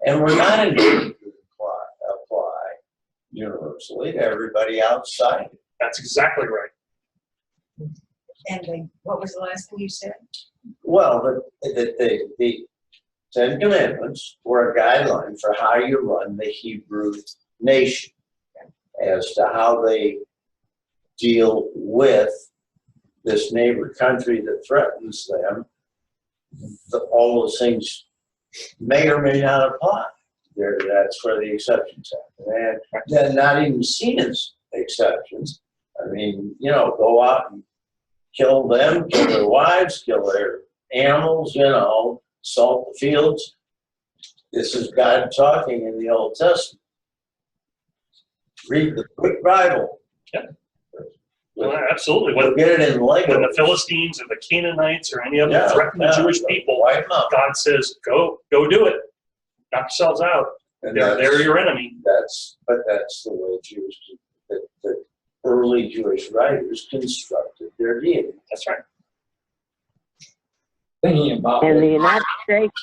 And we're not intended to apply universally to everybody outside. That's exactly right. And they, what was the last thing you said? Well, the Ten Commandments were a guideline for how you run the Hebrew nation as to how they deal with this neighbor country that threatens them. All those things may or may not apply. That's where the exceptions happen. And they're not even seen as exceptions. I mean, you know, go out and kill them, kill their wives, kill their animals, you know, salt the fields. This is God talking in the Old Testament. Read the quick Bible. Yep. Well, absolutely. You'll get it in When Lego. the Philistines or the Canaanites or any other Yeah, threaten the yeah. Jewish people, Wipe 'em out. God says, go do it. Knock yourselves out. And They're your enemy. That's the way the early Jewish writers constructed their deity. That's right. Thinking about In the it, United States,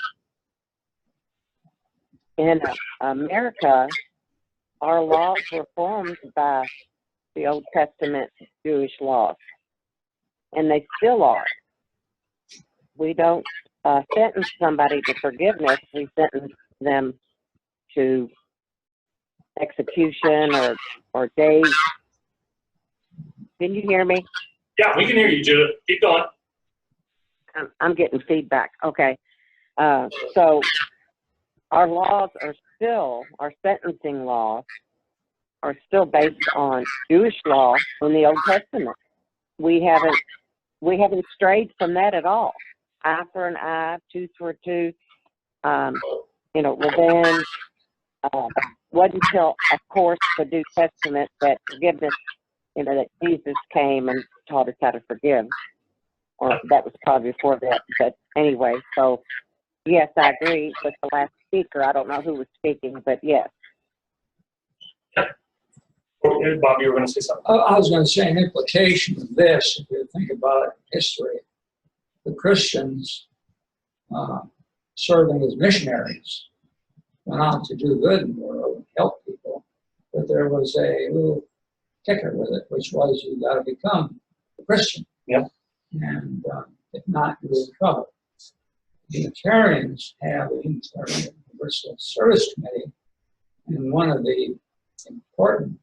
in America, our laws were formed by the Old Testament Jewish laws, and they still are. We don't sentence somebody to forgiveness, we sentence them to execution or days. Can you hear me? Yeah, we can hear you, Judith. Keep going. I'm getting feedback. Okay. So our laws are still, our sentencing laws are still based on Jewish law in the Old Testament. We haven't strayed from that at all. Eye for an eye, tooth for a tooth, revenge. Wasn't until, of course, the New Testament that forgiveness, that Jesus came and taught us how to forgive. Or that was probably before that, but anyway, so yes, I agree with the last speaker. I don't know who was speaking, but yes. Bob, you were going to say something. I was going to say an implication of this, if you think about it in history, the Christians serving as missionaries went out to do good in the world and help people, but there was a little kicker with it, which was you got to become a Christian. Yep. And if not, you're in trouble. Unitarians have a Unitarian Universal Service Committee, and one of the important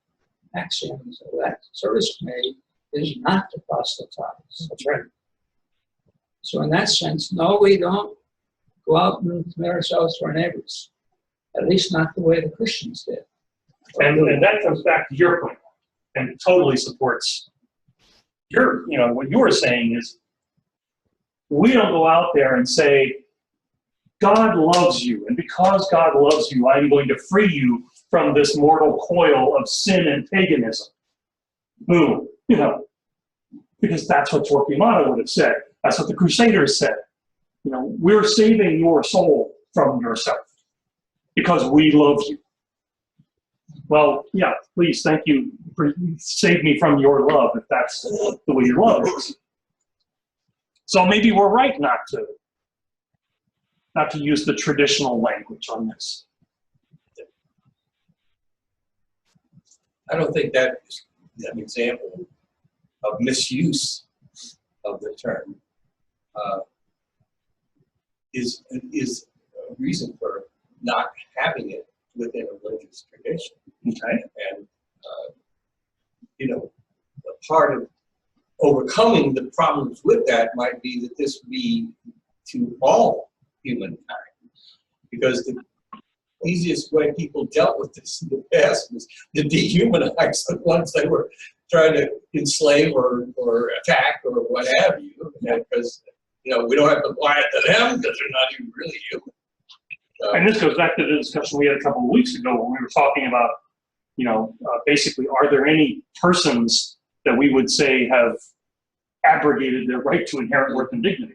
axioms of that service committee is not to proselytize. That's right. So in that sense, no, we don't go out and commit ourselves to our neighbors. At least not the way the Christians did. And that comes back to your point, and it totally supports what you were saying is we don't go out there and say, God loves you, and because God loves you, I'm going to free you from this mortal coil of sin and paganism. Boom, because that's what Torquemada would have said. That's what the Crusaders said. We're saving your soul from yourself because we love you. Well, yeah, please, thank you for save me from your love if that's the way your love is. So maybe we're right not to use the traditional language on this. I don't think that is an example of misuse of the term is a reason for not having it within a religious tradition. Okay. And, a part of overcoming the problems with that might be that this be to all humankind. Because the easiest way people dealt with this in the past was to dehumanize the ones they were trying to enslave or attack or what have you. Because, we don't have to apply it to them because they're not even really human. And this goes back to the discussion we had a couple of weeks ago when we were talking about, basically, are there any persons that we would say have abrogated their right to inherent worth and dignity?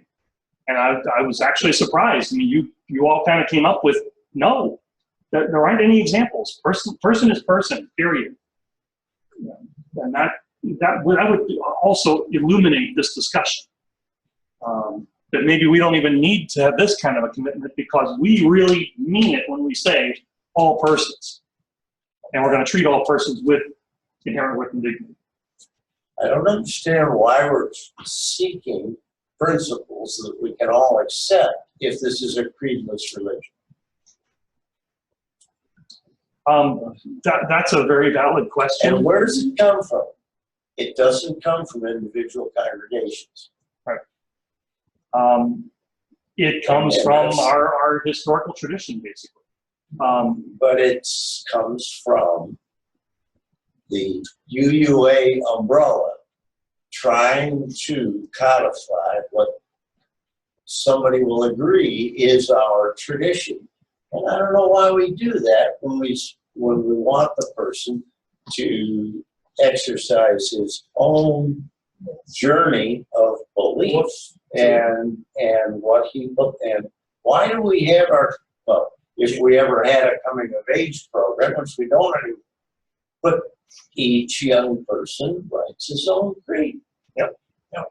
And I was actually surprised. I mean, you all kind of came up with, no, there aren't any examples. Person is person, period. And that would also illuminate this discussion. That maybe we don't even need to have this kind of a commitment because we really mean it when we say all persons. And we're going to treat all persons with inherent worth and dignity. I don't understand why we're seeking principles that we can all accept if this is a creedless religion. That's a very valid question. And where does it come from? It doesn't come from individual congregations. It comes And from that's- our historical tradition, basically. But it comes from the UUA umbrella trying to codify what somebody will agree is our tradition. And I don't know why we do that when we want the person to exercise his own journey of belief and what he and why do we have our well, if we ever had a coming of age program, which we don't anymore, but each young person writes his own creed. Yeah,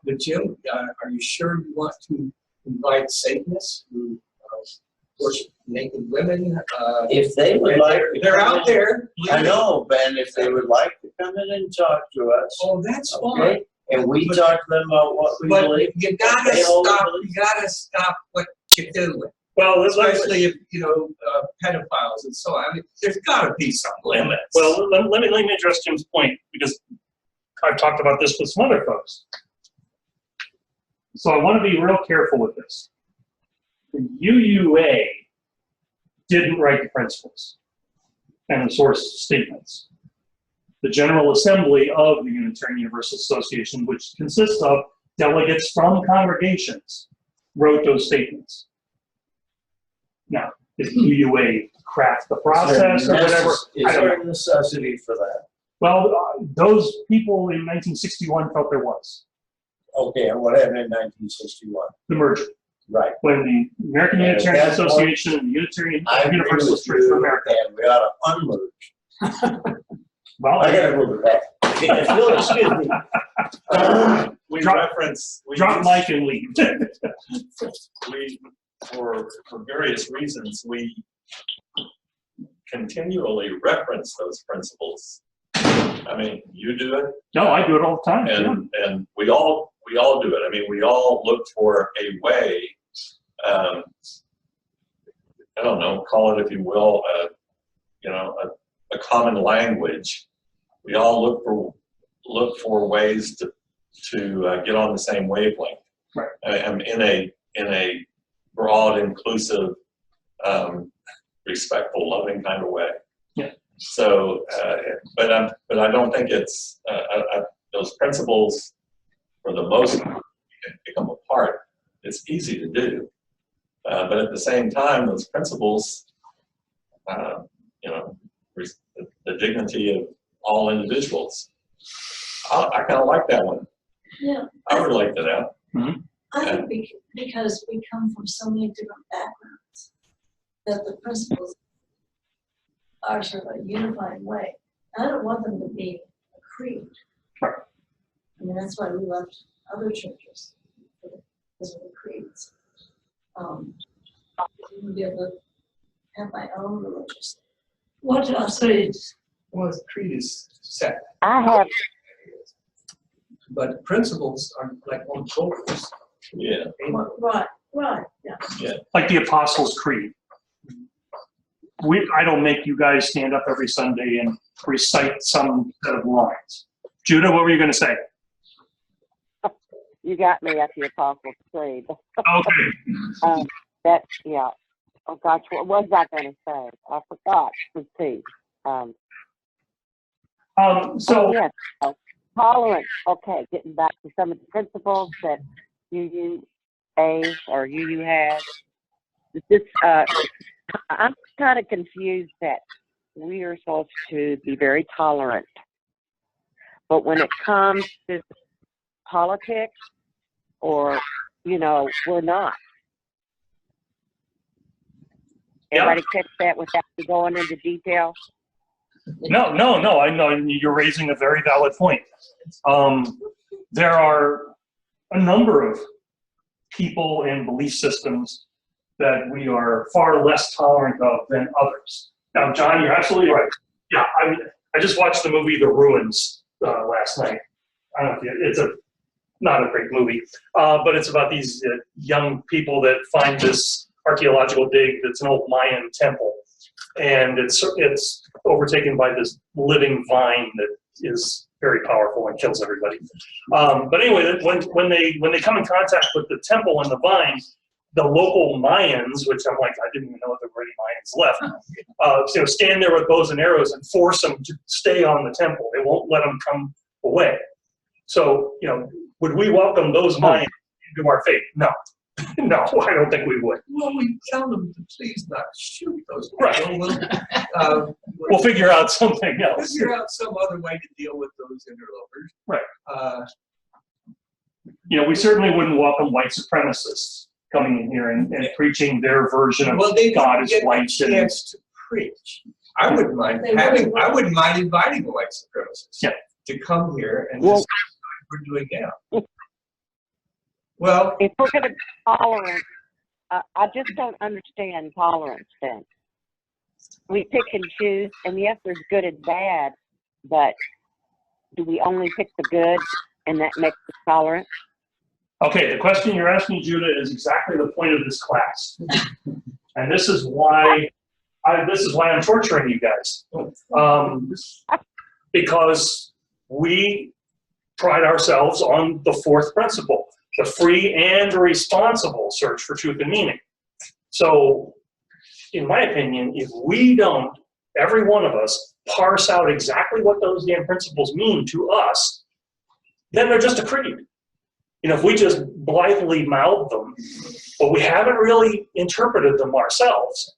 but Jim, are you sure you want to invite Satanists who worship naked women? If they would like, to They're come out in- there. I know, Ben. If they would like to come in and talk to us, Oh, that's fine. okay, and we But- talk to them about what we But believe. you gotta They hold stop, beliefs. you gotta stop what you're doing. Well, Especially if, pedophiles and so on. I mean, there's gotta be some limits. well, let me address Jim's point, because I've talked about this with some other folks. So I want to be real careful with this. The UUA didn't write the principles and the source statements. The General Assembly of the Unitarian Universalist Association, which consists of delegates from congregations, wrote those statements. Now, did UUA craft the process or whatever? Is I don't know. there a necessity for that? Well, those people in 1961 felt there was Okay, and what happened in 1961? the merger. Right. When the American And at Unitarian that point, Association and the Unitarian I agree Universalist with Church of you, America. and we ought to unmerge. Well, I gotta move it back. If you'll excuse me. We Drop- reference, we drop use- mic and leave. we, for various reasons, we continually reference those principles. I mean, you do it, No, I do it all the time. yeah. and we all do it. I mean, we all look for a way, I don't know, call it if you will, a common language. We all look for ways to get on the same wavelength. Right. In a broad, inclusive, respectful, loving kind of way. Yeah. So, but I don't think it's those principles, for the most part, can pick them apart. It's easy to do, but at the same time, those principles, the dignity of all individuals. I kind of like that one. Yeah, I would like that out. I think because we come from so many different backgrounds, that the principles are sort of a unifying way. I don't want them to be a creed. I mean, that's why we left other churches, because of the creeds. I wouldn't be able to have my own religious. What else is? Well, the creed is set, I have, but principles are like on shoulders. Yeah. Right, yeah. Like the Apostles' Creed. I don't make you guys stand up every Sunday and recite some set of lines. Judah, what were you going to say? you got me at the Apostles' Creed. Okay. Yeah. Oh gosh, what was I going to say? I forgot. Let's see. So, yes, tolerance. Okay, getting back to some of the principles that UUA or UU has. This, I'm kind of confused that we are supposed to be very tolerant, but when it comes to politics, or we're not. Yeah. Everybody catch that without me going into detail? no, I know you're raising a very valid point. There are a number of people and belief systems that we are far less tolerant of than others. Now, John, you're absolutely right. Yeah, I just watched the movie The Ruins last night, I don't know, it's not a great movie, but it's about these young people that find this archaeological dig that's an old Mayan temple. And it's overtaken by this living vine that is very powerful and kills everybody. But anyway, when they come in contact with the temple and the vine, the local Mayans, which I'm like, I didn't even know if there were any Mayans left, stand there with bows and arrows and force them to stay on the temple. They won't let them come away. So, would we welcome those Mayans into our faith? No. No, I don't think we would. Well, we tell them to please not shoot those people. Right. We'll figure out something else. Figure out some other way to deal with those interlopers. Right. We certainly wouldn't welcome white supremacists coming in here and preaching their version of God is white. Chance to preach. I wouldn't mind inviting the white supremacists to come here and discuss what we're doing now. Well, if we're going to be tolerant, I just don't understand tolerance then. We pick and choose, and yes, there's good and bad, but do we only pick the good and that makes us tolerant? Okay, the question you're asking, Judah, is exactly the point of this class. And this is why I'm torturing you guys. Because we pride ourselves on the fourth principle, the free and responsible search for truth and meaning. So, in my opinion, if we don't, every one of us, parse out exactly what those damn principles mean to us, then they're just a creed. If we just blithely mouth them, but we haven't really interpreted them ourselves,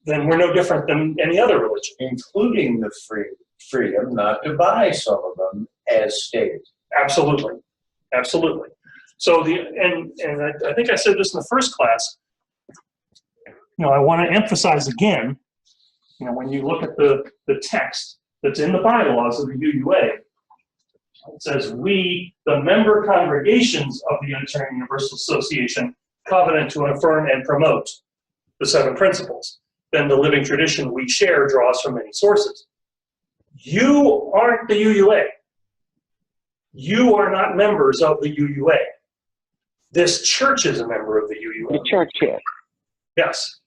then we're no different than any other religion. Including the freedom not to buy some of them as stated. Absolutely. Absolutely. So I think I said this in the first class, I want to emphasize again, when you look at the text that's in the bylaws of the UUA, it says, we, the member congregations of the Unitarian Universalist Association, covenant to affirm and promote the 7 principles. Then the living tradition we share draws from many sources. You aren't the UUA. You are not members of the UUA. This church is a member of the UUA. The church is. Yes.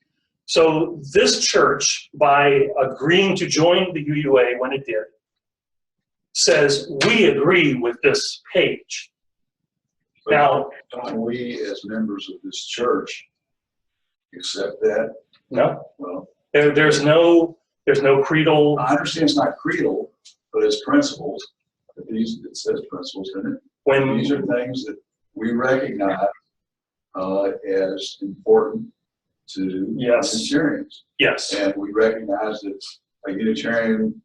So this church, by agreeing to join the UUA when it did, says we agree with this page. But Now, don't we, as members of this church, accept that? no, Well, there's no creedal. I understand it's not creedal, but it's principles. It says principles, doesn't it? When These are things that we recognize as important to Unitarians. Yes. And we recognize that a Unitarian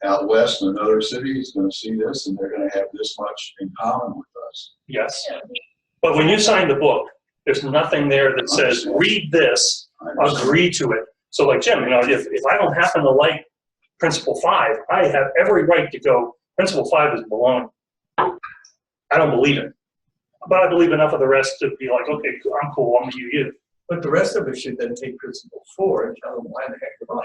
out west in another city is going to see this, and they're going to have this much in common with us. Yes. But when you sign the book, there's nothing there that says, read this, agree to it. So like Jim, if I don't happen to like Principle 5, I have every right to go, Principle 5 is baloney. I don't believe it. But I believe enough of the rest to be like, okay, I'm cool, I'm a UU. but the rest of us should then take Principle 4 and tell them why the heck they're wrong.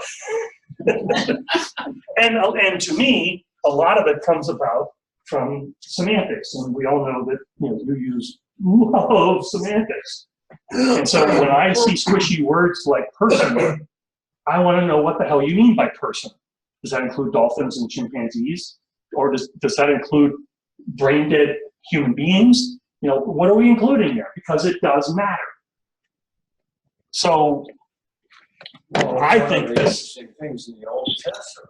And to me, a lot of it comes about from semantics, and we all know that you use love semantics. And so when I see squishy words like person, I want to know what the hell you mean by person. Does that include dolphins and chimpanzees, or does that include brain dead human beings? What are we including here? Because it does matter. So I think one of the interesting things in the Old Testament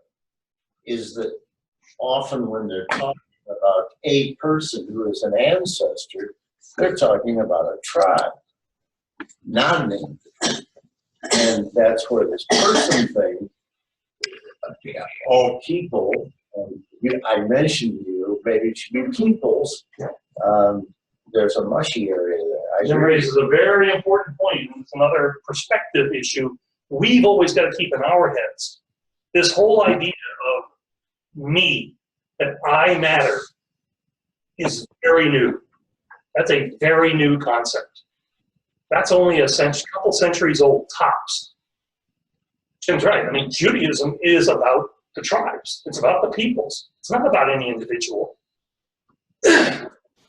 is that often when they're talking about a person who is an ancestor, they're talking about a tribe, not an individual. And that's where this person thing, all people, I mentioned you, maybe it should be peoples. There's a mushy area there. Jim raises a very important point, and it's another perspective issue we've always got to keep in our heads. This whole idea of me, that I matter, is very new. That's a very new concept. That's only a couple centuries old, tops. Jim's right. I mean, Judaism is about the tribes. It's about the peoples. It's not about any individual.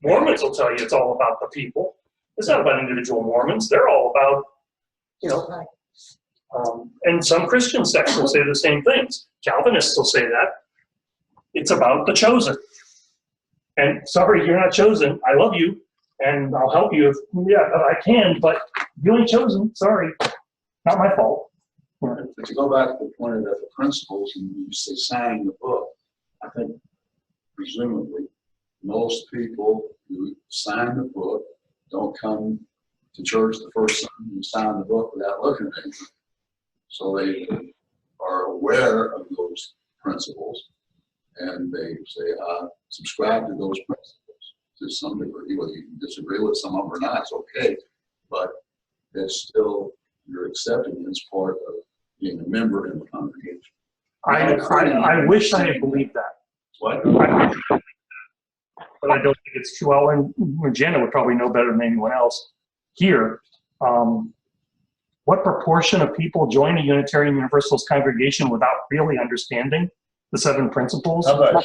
Mormons will tell you it's all about the people. It's not about individual Mormons. They're all about, you know, and some Christian sects will say the same things. Calvinists will say that. It's about the chosen. And sorry, you're not chosen. I love you, and I'll help you if I can, but you ain't chosen. Sorry. Not my fault. But to go back to the point of the principles, and you say sign the book, I think presumably most people who sign the book don't come to church the first Sunday and sign the book without looking at it. So they are aware of those principles, and they say, subscribe to those principles to some degree. Whether you can disagree with some of them or not, it's okay, but it's still, you're accepting it as part of being a member in the congregation. I wish I had believed that. What? But I don't think it's true. Well, and Janet would probably know better than anyone else here. What proportion of people join a Unitarian Universalist congregation without really understanding the 7 principles? How about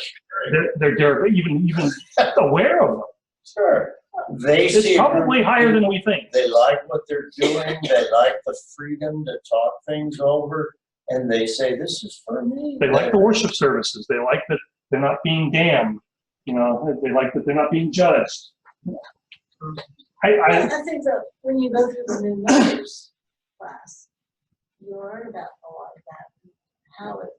They're even aware of them. sure? They It's see probably higher than we think. They like what they're doing. They like the freedom to talk things over, and they say, "This is for me." They like the worship services. They like that they're not being damned. You know, they like that they're not being judged. I think that when you go through the new members class, you learn about a lot of that, how it.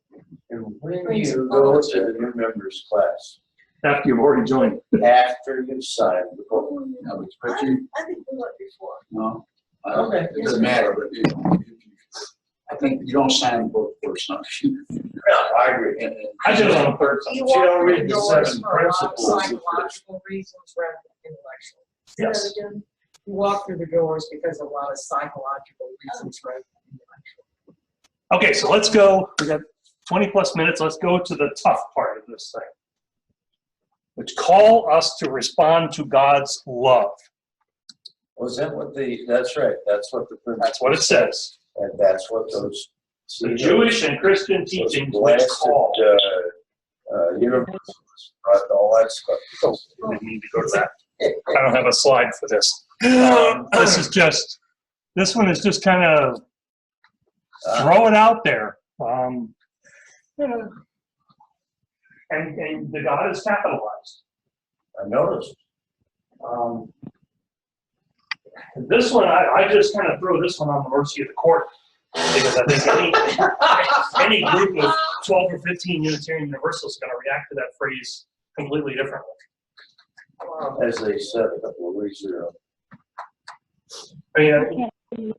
And when you go to the new members class, After you've already joined. after you sign the book, No, but you, I think we went before. no, Okay. it doesn't matter, but I think you don't sign the book first. I agree. I did it on the third time. You She don't walk through read the the doors 7 for a lot of principles of psychological reasons rather than intellectual. Yes. So again, You walk through the doors because of a lot of psychological reasons rather than intellectual. Okay, so let's go. We got 20 plus minutes. Let's go to the tough part of this thing, which call us to respond to God's love. Was that what that's right, that's what the principles. That's what it says. And that's what those. The Jewish and Christian those teachings which blasted, call. universalists brought all that stuff. Oh, we didn't need to go to that. I don't have a slide for this. This one is just kind of throw it out there. You know, and the God is capitalized. I noticed. This one, I just kind of throw this one on the mercy of the court, because I think any group of 12 or 15 Unitarian Universalists is going to react to that phrase completely differently. As they said a couple of weeks ago. I mean,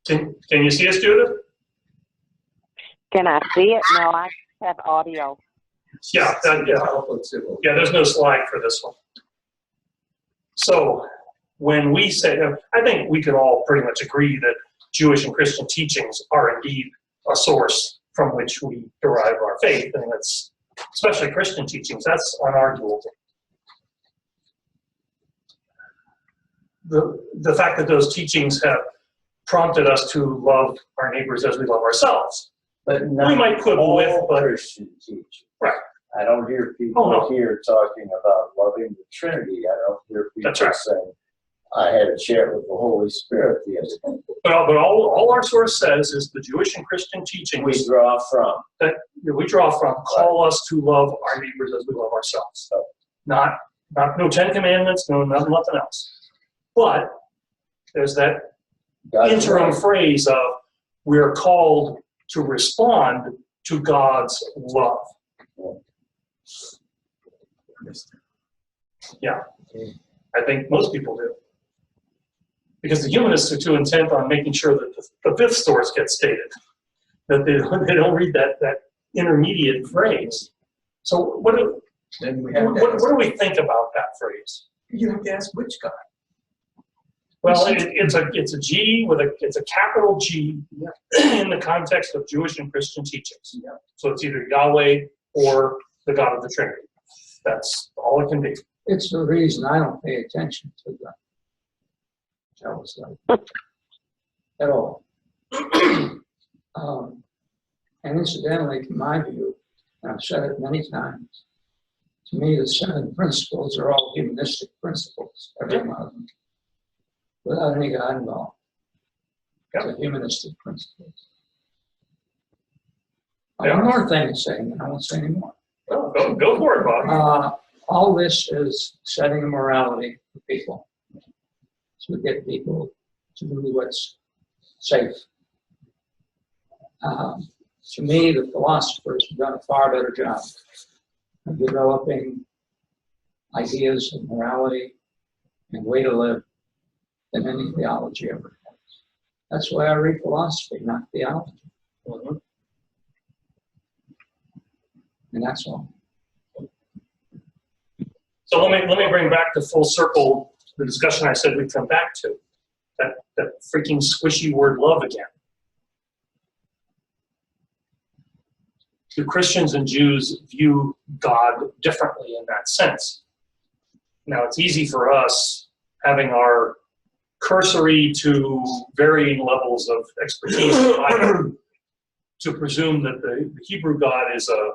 can you see us, Judith? Can I see it? No, I have audio. Yeah, yeah, there's no slide for this one. So when we say, I think we can all pretty much agree that Jewish and Christian teachings are indeed a source from which we derive our faith, and that's especially Christian teachings, that's unarguable. The fact that those teachings have prompted us to love our neighbors as we love ourselves. But We not might quibble all with, but Christian teaching. Right. I don't hear people no. here talking about loving the Trinity. I don't hear people That's right. saying, I had a chat with the Holy Spirit the other day. but all our source says is the Jewish and Christian teachings We draw from. that we draw from call us to love our neighbors as we love ourselves. So not no 10 Commandments, nothing else. But there's that God's interim word. phrase of we're called to respond to God's love. Yeah, I think most people do. Because the humanists are too intent on making sure that the fifth source gets stated, that they don't read that intermediate phrase. So what do we think about that phrase? You have to ask which God. Well, it's a G it's a capital G in the context of Jewish and Christian teachings. Yeah. So it's either Yahweh or the God of the Trinity. That's all it can be. It's the reason I don't pay attention to the jealous life at all. And incidentally, to my view, and I've said it many times, To me, the 7 principles are all humanistic principles, every one of them, without any God involved. It's a humanistic principles. One more thing to say, and I won't say anymore. Oh, go for it, Bob. All this is setting a morality for people. To get people to do what's safe. To me, the philosophers have done a far better job of developing ideas of morality and way to live than any theology ever has. That's why I read philosophy, not theology. And that's all. So let me bring back to full circle the discussion I said we'd come back to. That freaking squishy word love again. Do Christians and Jews view God differently in that sense? Now, it's easy for us, having our cursory to varying levels of expertise in the Bible, to presume that the Hebrew God is an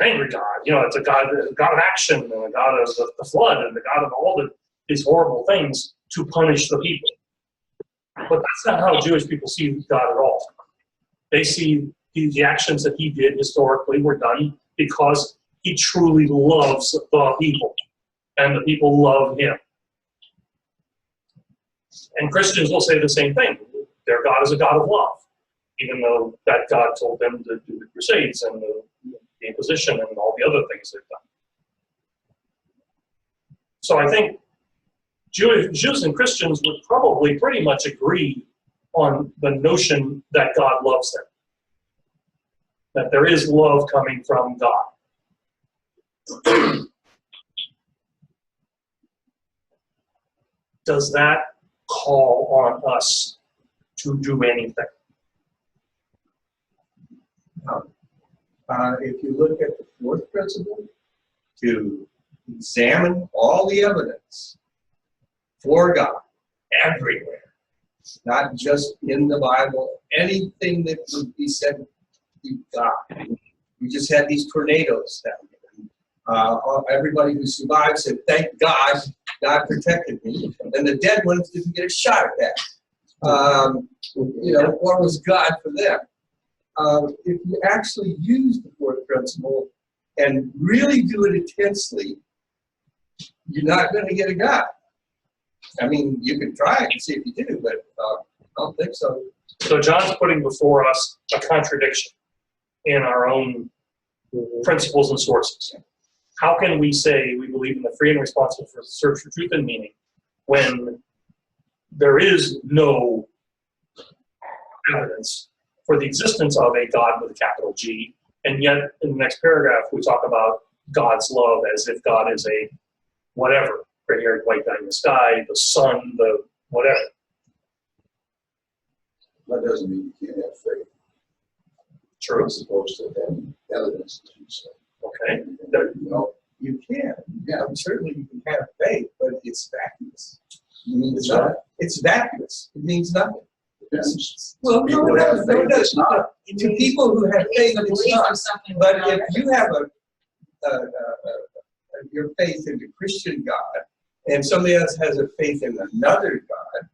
angry God. You know, it's a God of action, and a God of the flood, and the God of all these horrible things to punish the people. But that's not how Jewish people see God at all. They see the actions that he did historically were done because he truly loves the people, and the people love him. And Christians will say the same thing. Their God is a God of love, even though that God told them to do the Crusades and the Inquisition and all the other things they've done. So I think Jews and Christians would probably pretty much agree on the notion that God loves them, that there is love coming from God. Does that call on us to do anything? If you look at the 4th principle, to examine all the evidence for God everywhere, not just in the Bible, anything that would be said to be God. We just had these tornadoes down there. Everybody who survived said, thank God, God protected me. And the dead ones didn't get a shot at that. You know, what was God for them? If you actually use the 4th principle and really do it intensely, you're not going to get a God. I mean, you can try it and see if you do, but I don't think so. So John's putting before us a contradiction in our own principles and sources. How can we say we believe in the free and responsible for search for truth and meaning when there is no evidence for the existence of a God with a capital G, and yet in the next paragraph we talk about God's love as if God is a whatever, gray-haired white guy in the sky, the sun, the whatever. That doesn't mean you can't have faith. True. As opposed to having evidence, as you say. Okay. You know, you can. Yeah, certainly you can have faith, but it's vacuous. It's vacuous. It means nothing. Well, no, it does not. To people who have faith, it's not. But if you have your faith in the Christian God, and somebody else has a faith in another God,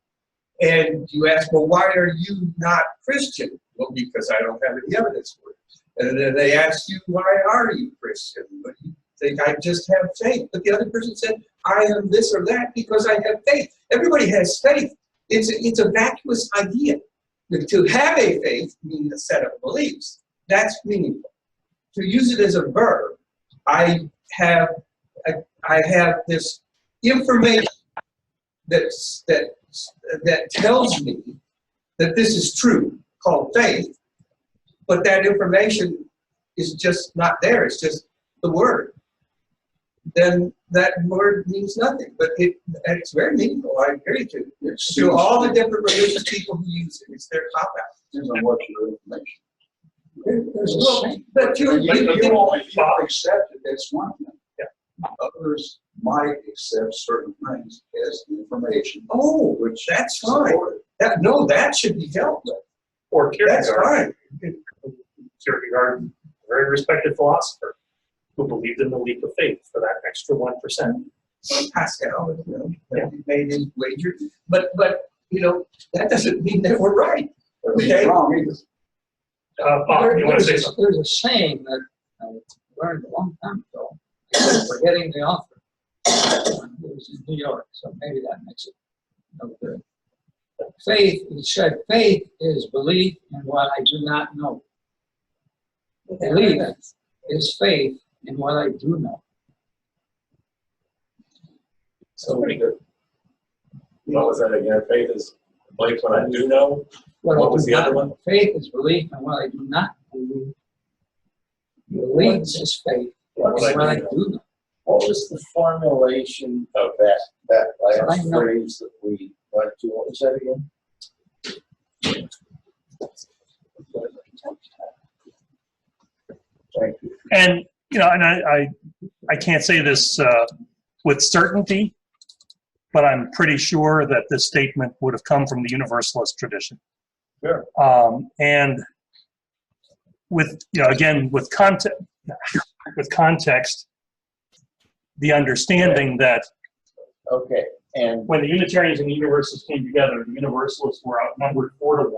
and you ask, well, why are you not Christian? Well, because I don't have any evidence for it. And then they ask you, why are you Christian? But you think, I just have faith. But the other person said, I am this or that because I have faith. Everybody has faith. It's a vacuous idea. To have a faith means a set of beliefs. That's meaningful. To use it as a verb, I have this information that tells me that this is true, called faith, but that information is just not there. It's just the word. Then that word means nothing. But it's very meaningful. I agree to all the different religious people who use it. It's their cop out. Depends on what your information. But you accept it, that's one thing. Yeah. Others might accept certain things as information. Oh, that's fine. That should be dealt with. Or That's Kierkegaard. fine. Kierkegaard, very respected philosopher. who believed in the leap of faith for that extra 1%. Pascal, he made his wager, but that doesn't mean that we're right. Okay? Bob, you want to say something? There's a saying that I learned a long time ago, forgetting the author. It was in New York, so maybe that makes it no good. Faith, he said, faith is belief in what I do not know. Belief is faith in what I do know. So pretty good. What was that again? Faith is belief when I do know. What was the other one? Faith is belief in what I do not believe. Belief is faith in what I do know. What was the formulation of that I last know. phrase that we went to? What was that again? Thank you. And, you know, and I can't say this with certainty, but I'm pretty sure that this statement would have come from the Universalist tradition. Sure. And with, you know, again, with context, the understanding that Okay, and when the Unitarians and the Universalists came together, the Universalists were outnumbered 4-1.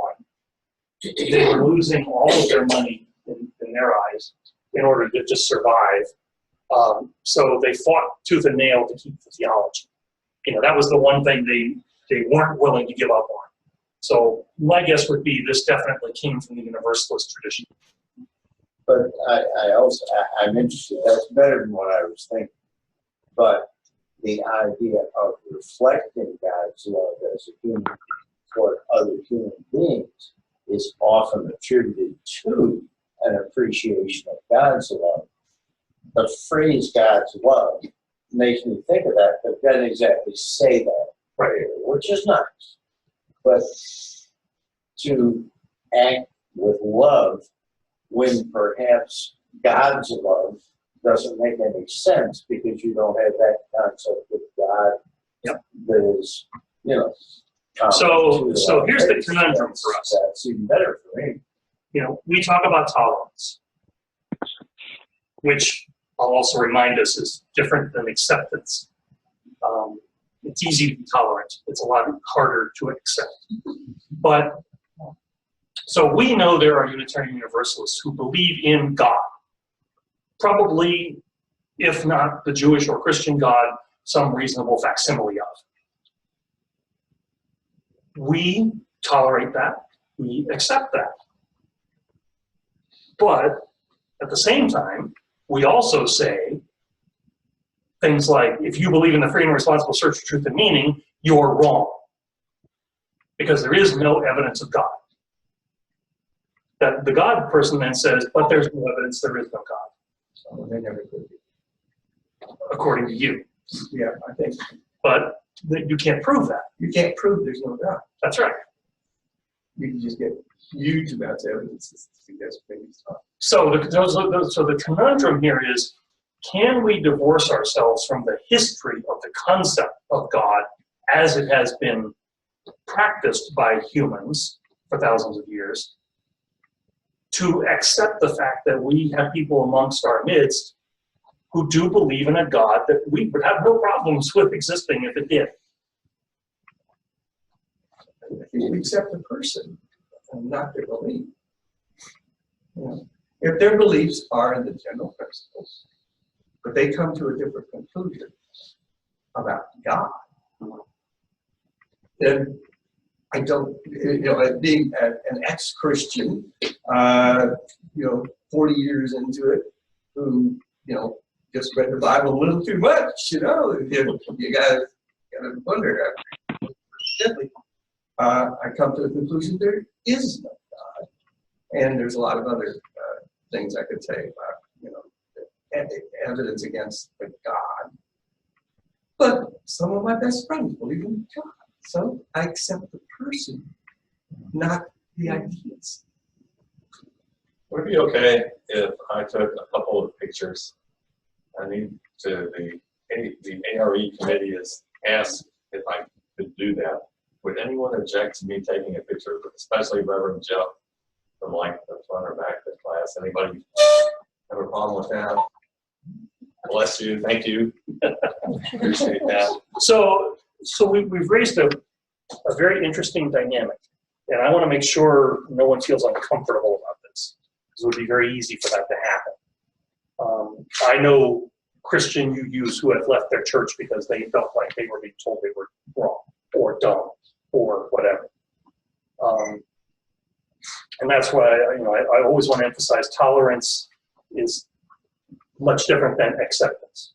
They were losing all of their money in their eyes in order to just survive. So they fought tooth and nail to keep the theology. You know, that was the one thing they weren't willing to give up on. So my guess would be this definitely came from the Universalist tradition. but I'm interested, that's better than what I was thinking. But the idea of reflecting God's love as a human toward other human beings is often attributed to an appreciation of God's love. The phrase God's love makes me think of that, but doesn't exactly say that, Right. which is nice. But to act with love when perhaps God's love doesn't make any sense because you don't have that concept of God. Yep. That is, you know. So here's the conundrum for us. That's even better for me. You know, we talk about tolerance, which I'll also remind us is different than acceptance. It's easy to be tolerant. It's a lot harder to accept. But so we know there are Unitarian Universalists who believe in God. Probably, if not the Jewish or Christian God, some reasonable facsimile of. We tolerate that. We accept that. But at the same time, we also say things like, if you believe in the free and responsible search for truth and meaning, you're wrong. Because there is no evidence of God. That the God person then says, but there's no evidence, there is no God. So they never could be. According to you. Yeah, I think But you can't prove that. you can't prove there's no God. That's right. You can just get huge amounts of evidence to suggest things. So the conundrum here is, can we divorce ourselves from the history of the concept of God as it has been practiced by humans for thousands of years to accept the fact that we have people amongst our midst who do believe in a God that we would have no problems with existing if it did? You accept the person and not their belief. You know, if their beliefs are in the general principles, but they come to a different conclusion about God, then I don't, being an ex-Christian, 40 years into it, who, just read the Bible a little too much, you gotta wonder. I come to the conclusion there is no God. And there's a lot of other things I could say about, evidence against the God. But some of my best friends believe in God. So I accept the person, not the ideas. Would it be okay if I took a couple of pictures? The ARE committee has asked if I could do that. Would anyone object to me taking a picture, especially Reverend Jeff, from like the front or back of the class? Anybody have a problem with that? Bless you, thank you. Appreciate that. So we've raised a very interesting dynamic, and I want to make sure no one feels uncomfortable about this, because it would be very easy for that to happen. I know Christian UUs who have left their church because they felt like they were being told they were wrong or dumb or whatever. And that's why I always want to emphasize tolerance is much different than acceptance.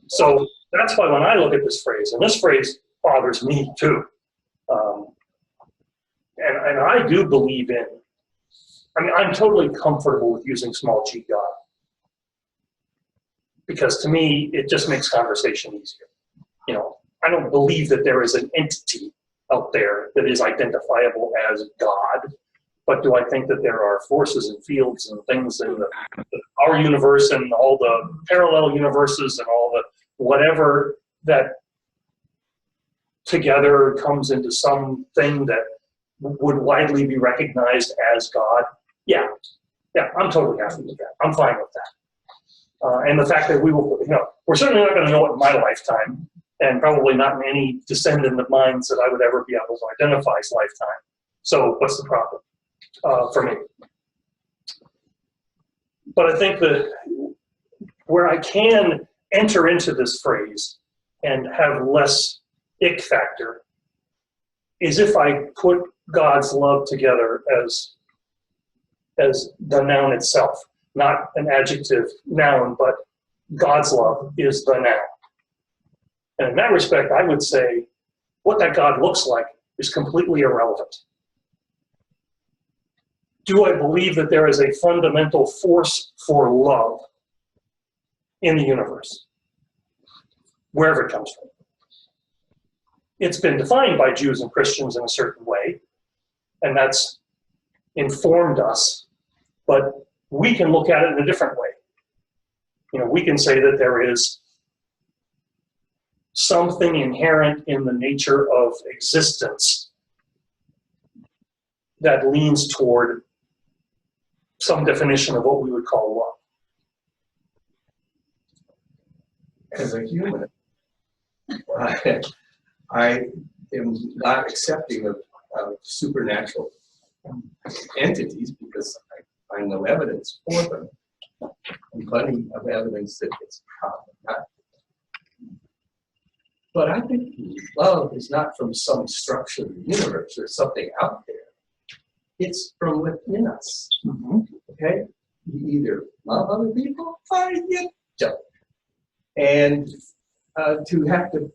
So that's why when I look at this phrase, and this phrase bothers me too, and I do believe in, I'm totally comfortable with using small g God, because to me, it just makes conversation easier. I don't believe that there is an entity out there that is identifiable as God, but do I think that there are forces and fields and things in our universe and all the parallel universes and all the whatever that together comes into something that would widely be recognized as God? Yeah, I'm totally happy with that. I'm fine with that. And the fact that we will, we're certainly not going to know it in my lifetime, and probably not in any descendant of mine that I would ever be able to identify as lifetime. So what's the problem for me? But I think that where I can enter into this phrase and have less ick factor is if I put God's love together as the noun itself, not an adjective noun, but God's love is the noun. And in that respect, I would say what that God looks like is completely irrelevant. Do I believe that there is a fundamental force for love in the universe, wherever it comes from? It's been defined by Jews and Christians in a certain way, and that's informed us, but we can look at it in a different way. We can say that there is something inherent in the nature of existence that leans toward some definition of what we would call love. As a human, I am not accepting of supernatural entities because I find no evidence for them, and plenty of evidence that it's not. But I think love is not from some structure of the universe or something out there. It's from within us. Okay? You either love other people or you don't. And to have to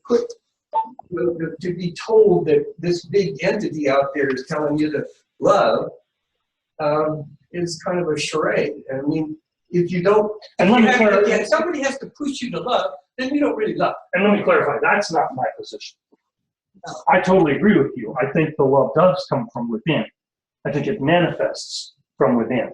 to be told that this big entity out there is telling you to love is kind of a charade. I mean, if you don't, if somebody has to push you to love, then you don't really love. And let me clarify, that's not my position. I totally agree with you. I think the love does come from within. I think it manifests from within.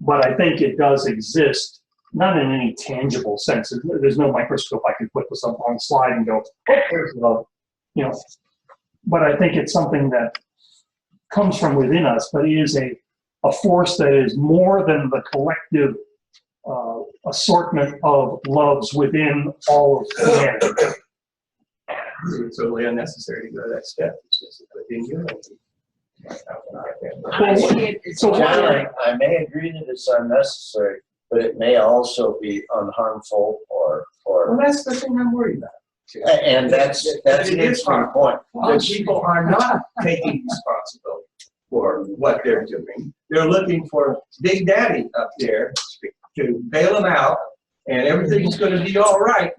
But I think it does exist, not in any tangible sense. There's no microscope I can put this up on a slide and go, oh, there's love. But I think it's something that comes from within us, but it is a force that is more than the collective assortment of loves within all of humanity. It's totally unnecessary to go to that step. It's just within you. John, I may agree that it's unnecessary, but it may also be unharmful or. Well, that's the thing I'm worried about. And that's an interesting point. That people are not taking responsibility for what they're doing. They're looking for Big Daddy up there to bail them out, and everything's going to be all right.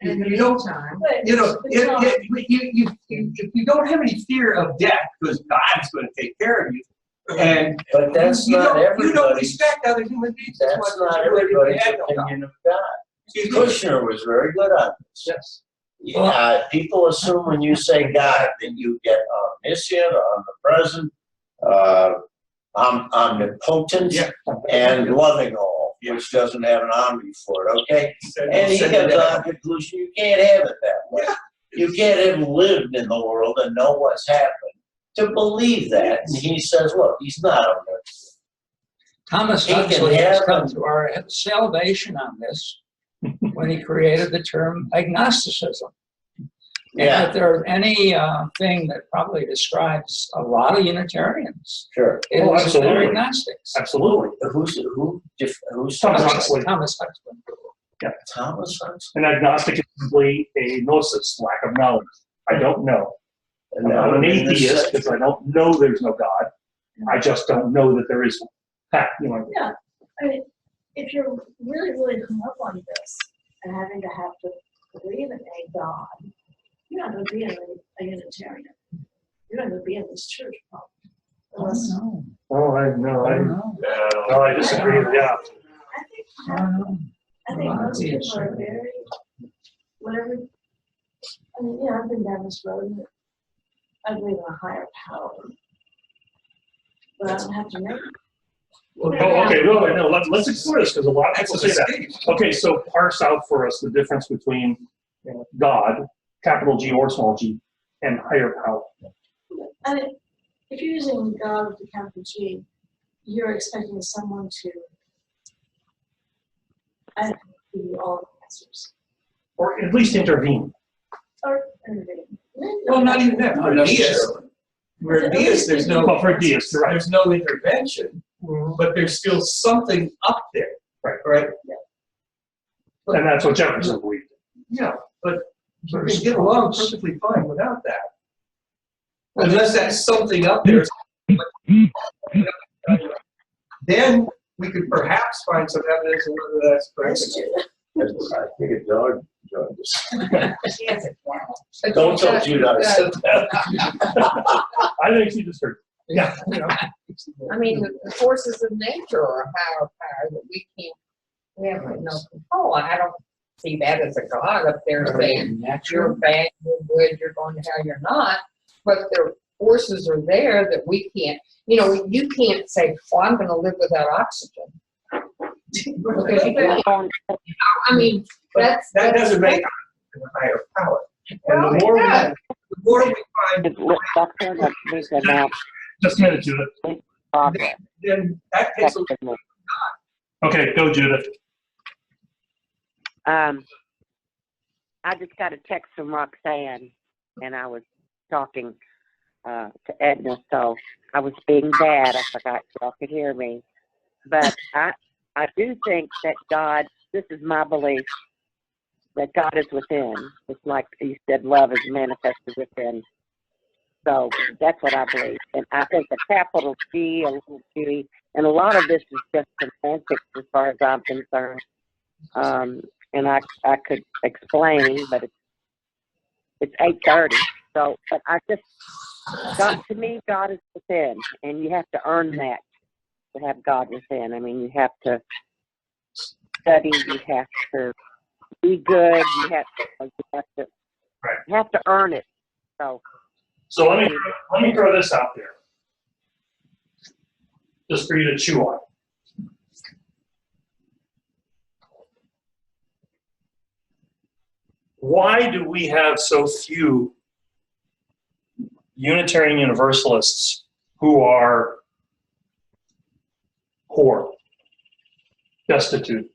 In the You don't, meantime, if you don't have any fear of death, because God's going to take care of you, and But that's you not don't everybody's, respect other human beings. that's not everybody's opinion of God. Kushner was very good on this. Yes. Yeah, people assume when you say God, then you get omniscient, omnipresent, omnipotent, and loving all, which doesn't have an omni for it, okay? And he comes to the conclusion you can't have it that way. You can't have lived in the world and know what's happened to believe that. And he says, look, he's not omnipotent. Thomas He can Huxley has have come them. to our salvation on this when he created the term agnosticism. And Yeah, if there's any thing that probably describes a lot of Unitarians, sure. it Oh, is that they're absolutely. agnostics. Absolutely. Who's Thomas Huxley. Thomas Huxley. Thomas Huxley? An agnostic is simply a gnosis, lack of knowledge. I don't know. And I'm that not an would be the atheist same. because I don't know there's no God. I just don't know that there is one. Ha, you know, Yeah, I mean, if you're really, really hung up on this and having to have to believe in a God, you're not going to be a Unitarian. You're not going to be in this church, probably. Unless, oh, I know. I don't know. No, I disagree. Yeah. I think, I don't know. I think most people are very, whatever, I mean, yeah, I've been down this road and I believe in a higher power. But I don't have to know. Oh, okay. No, no. Let's explore this because a lot of That's people a say that. mistake. Okay, so parse out for us the difference between God, capital G or small g, and higher power. I mean, if you're using God with the capital G, you're expecting someone to, I don't know, give you all the answers. Or at least intervene. Or intervene. Well, not even that, for deists, necessarily. where deists, there's no. Well, for deists, you're right. There's no intervention, but there's still something up there. Right. And that's what Jefferson believed. Yeah, but you can get along perfectly fine without that. Unless that something up there is. Then we could perhaps find some evidence of whether that's correct. I think a dog joined us. She has a cat. Don't tell Judah I said that. I think she just heard. Yeah. I mean, the forces of nature are a higher power that we have no control. I don't see that as a God up there saying, you're bad, you're good, you're going to hell, you're not. But the forces are there that we can't, you can't say, well, I'm going to live without oxygen. Because you can't. I mean, But that doesn't make us a higher power. And the more we find, Doctor, that there's a now Just a minute, Judith. progress. then that takes a Effectively. Okay, go, Judith. I just got a text from Roxanne, and I was talking to Edna, so I was being bad. I forgot y'all could hear me. But I do think that God, this is my belief, that God is within. It's like you said, love is manifested within. So that's what I believe. And I think a capital G, a little g, and a lot of this is just semantics as far as I'm concerned. And I could explain, but it's 8:30. So, but God, to me, God is within, and you have to earn that to have God within. I mean, you have to study, you have to be good, you have to earn it. So let me throw this out there, just for you to chew on. Why do we have so few Unitarian Universalists who are poor, destitute,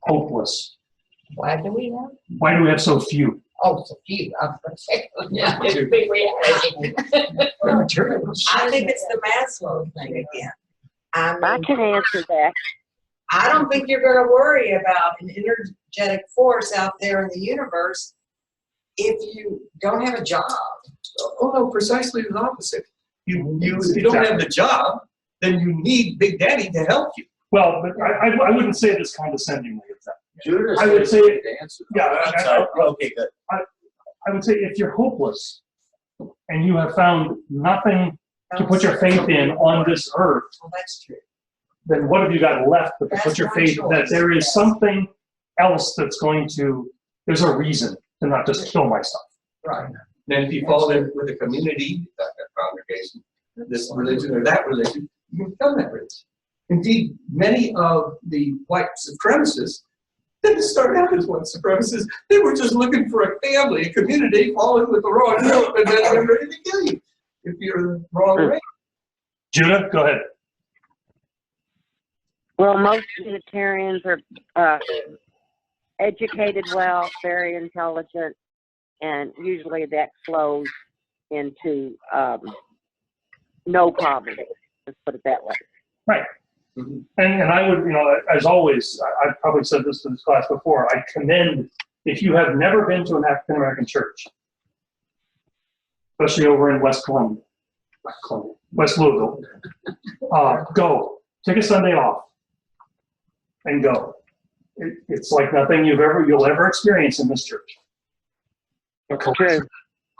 hopeless? why do we have? Why do we have so few? Oh, so few. I was going to say, yeah, I didn't think we had any. I think it's the Maslow thing again. I I mean, can answer that. I don't think you're going to worry about an energetic force out there in the universe if you don't have a job. oh no, precisely the opposite. If you don't have the job, then you need Big Daddy to help you. Well, but I wouldn't say this condescendingly. It's that. Judas I would is say- the answer. Yeah, I'm sorry. Okay, good. I would say if you're hopeless and you have found nothing to put your faith in on this earth, Well, that's true. then what have you got left but to That's put your one faith that choice, there is yes. something else that's going to, there's a reason to not just kill myself. Right. Then if you fall in with a community, like a congregation, this religion or that religion, you can become that religion. Indeed, many of the white supremacists didn't start out as white supremacists. They were just looking for a family, a community, falling with the wrong group, and then they're ready to kill you if you're the wrong race. Judah, go ahead. Well, most Unitarians are educated well, very intelligent, and usually that flows into no poverty. Let's put it that way. Right. And I would, as always, I've probably said this to this class before, I commend, if you have never been to an African American church, especially over in West Louisville, go. Take a Sunday off and go. It's like nothing you'll ever experience in this church. True.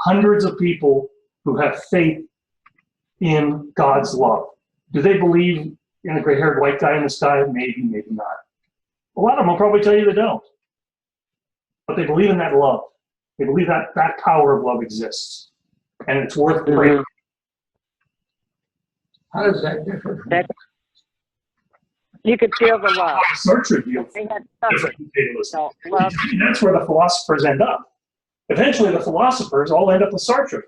Hundreds of people who have faith in God's love. Do they believe in a gray-haired white guy in the sky? Maybe, maybe not. A lot of them will probably tell you they don't. But they believe in that love. They believe that that power of love exists. And it's worth praying. How does that differ from? You could feel the love. Search review. They had suffered. So love. That's where the philosophers end up. Eventually, the philosophers all end up with Sartre.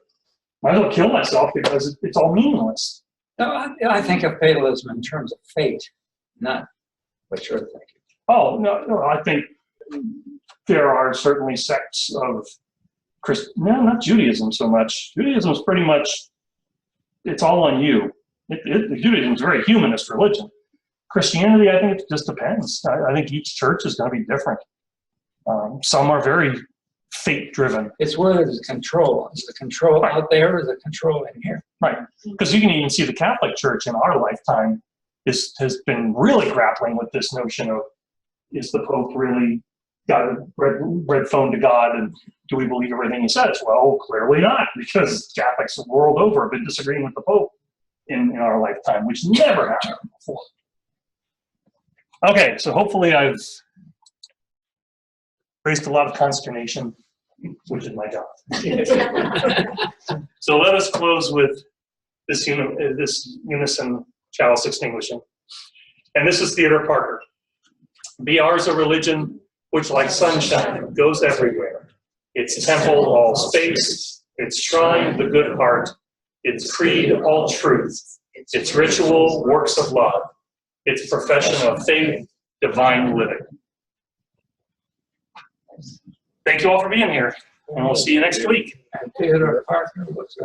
Might as well kill myself because it's all meaningless. No, I think of fatalism in terms of fate, not what you're thinking. Oh, no, I think there are certainly sects of no, not Judaism so much. Judaism is pretty much, it's all on you. Judaism is a very humanist religion. Christianity, I think it just depends. I think each church is going to be different. Some are very fate-driven. It's where there's control. Is the control out there or the control in here? Right. Because you can even see the Catholic Church in our lifetime has been really grappling with this notion of, is the Pope really got a red phone to God, and do we believe everything he says? Well, clearly not, because Catholics the world over have been disagreeing with the Pope in our lifetime, which never happened before. Okay, so hopefully I've raised a lot of consternation, which is my job. So let us close with this unison chalice extinguishing. And this is Theodore Parker. Be ours a religion which like sunshine goes everywhere. Its temple all space, its shrine the good heart, its creed all truth, its ritual works of love, its profession of faith, divine living. Thank you all for being here, and we'll see you next week. And Theodore Parker was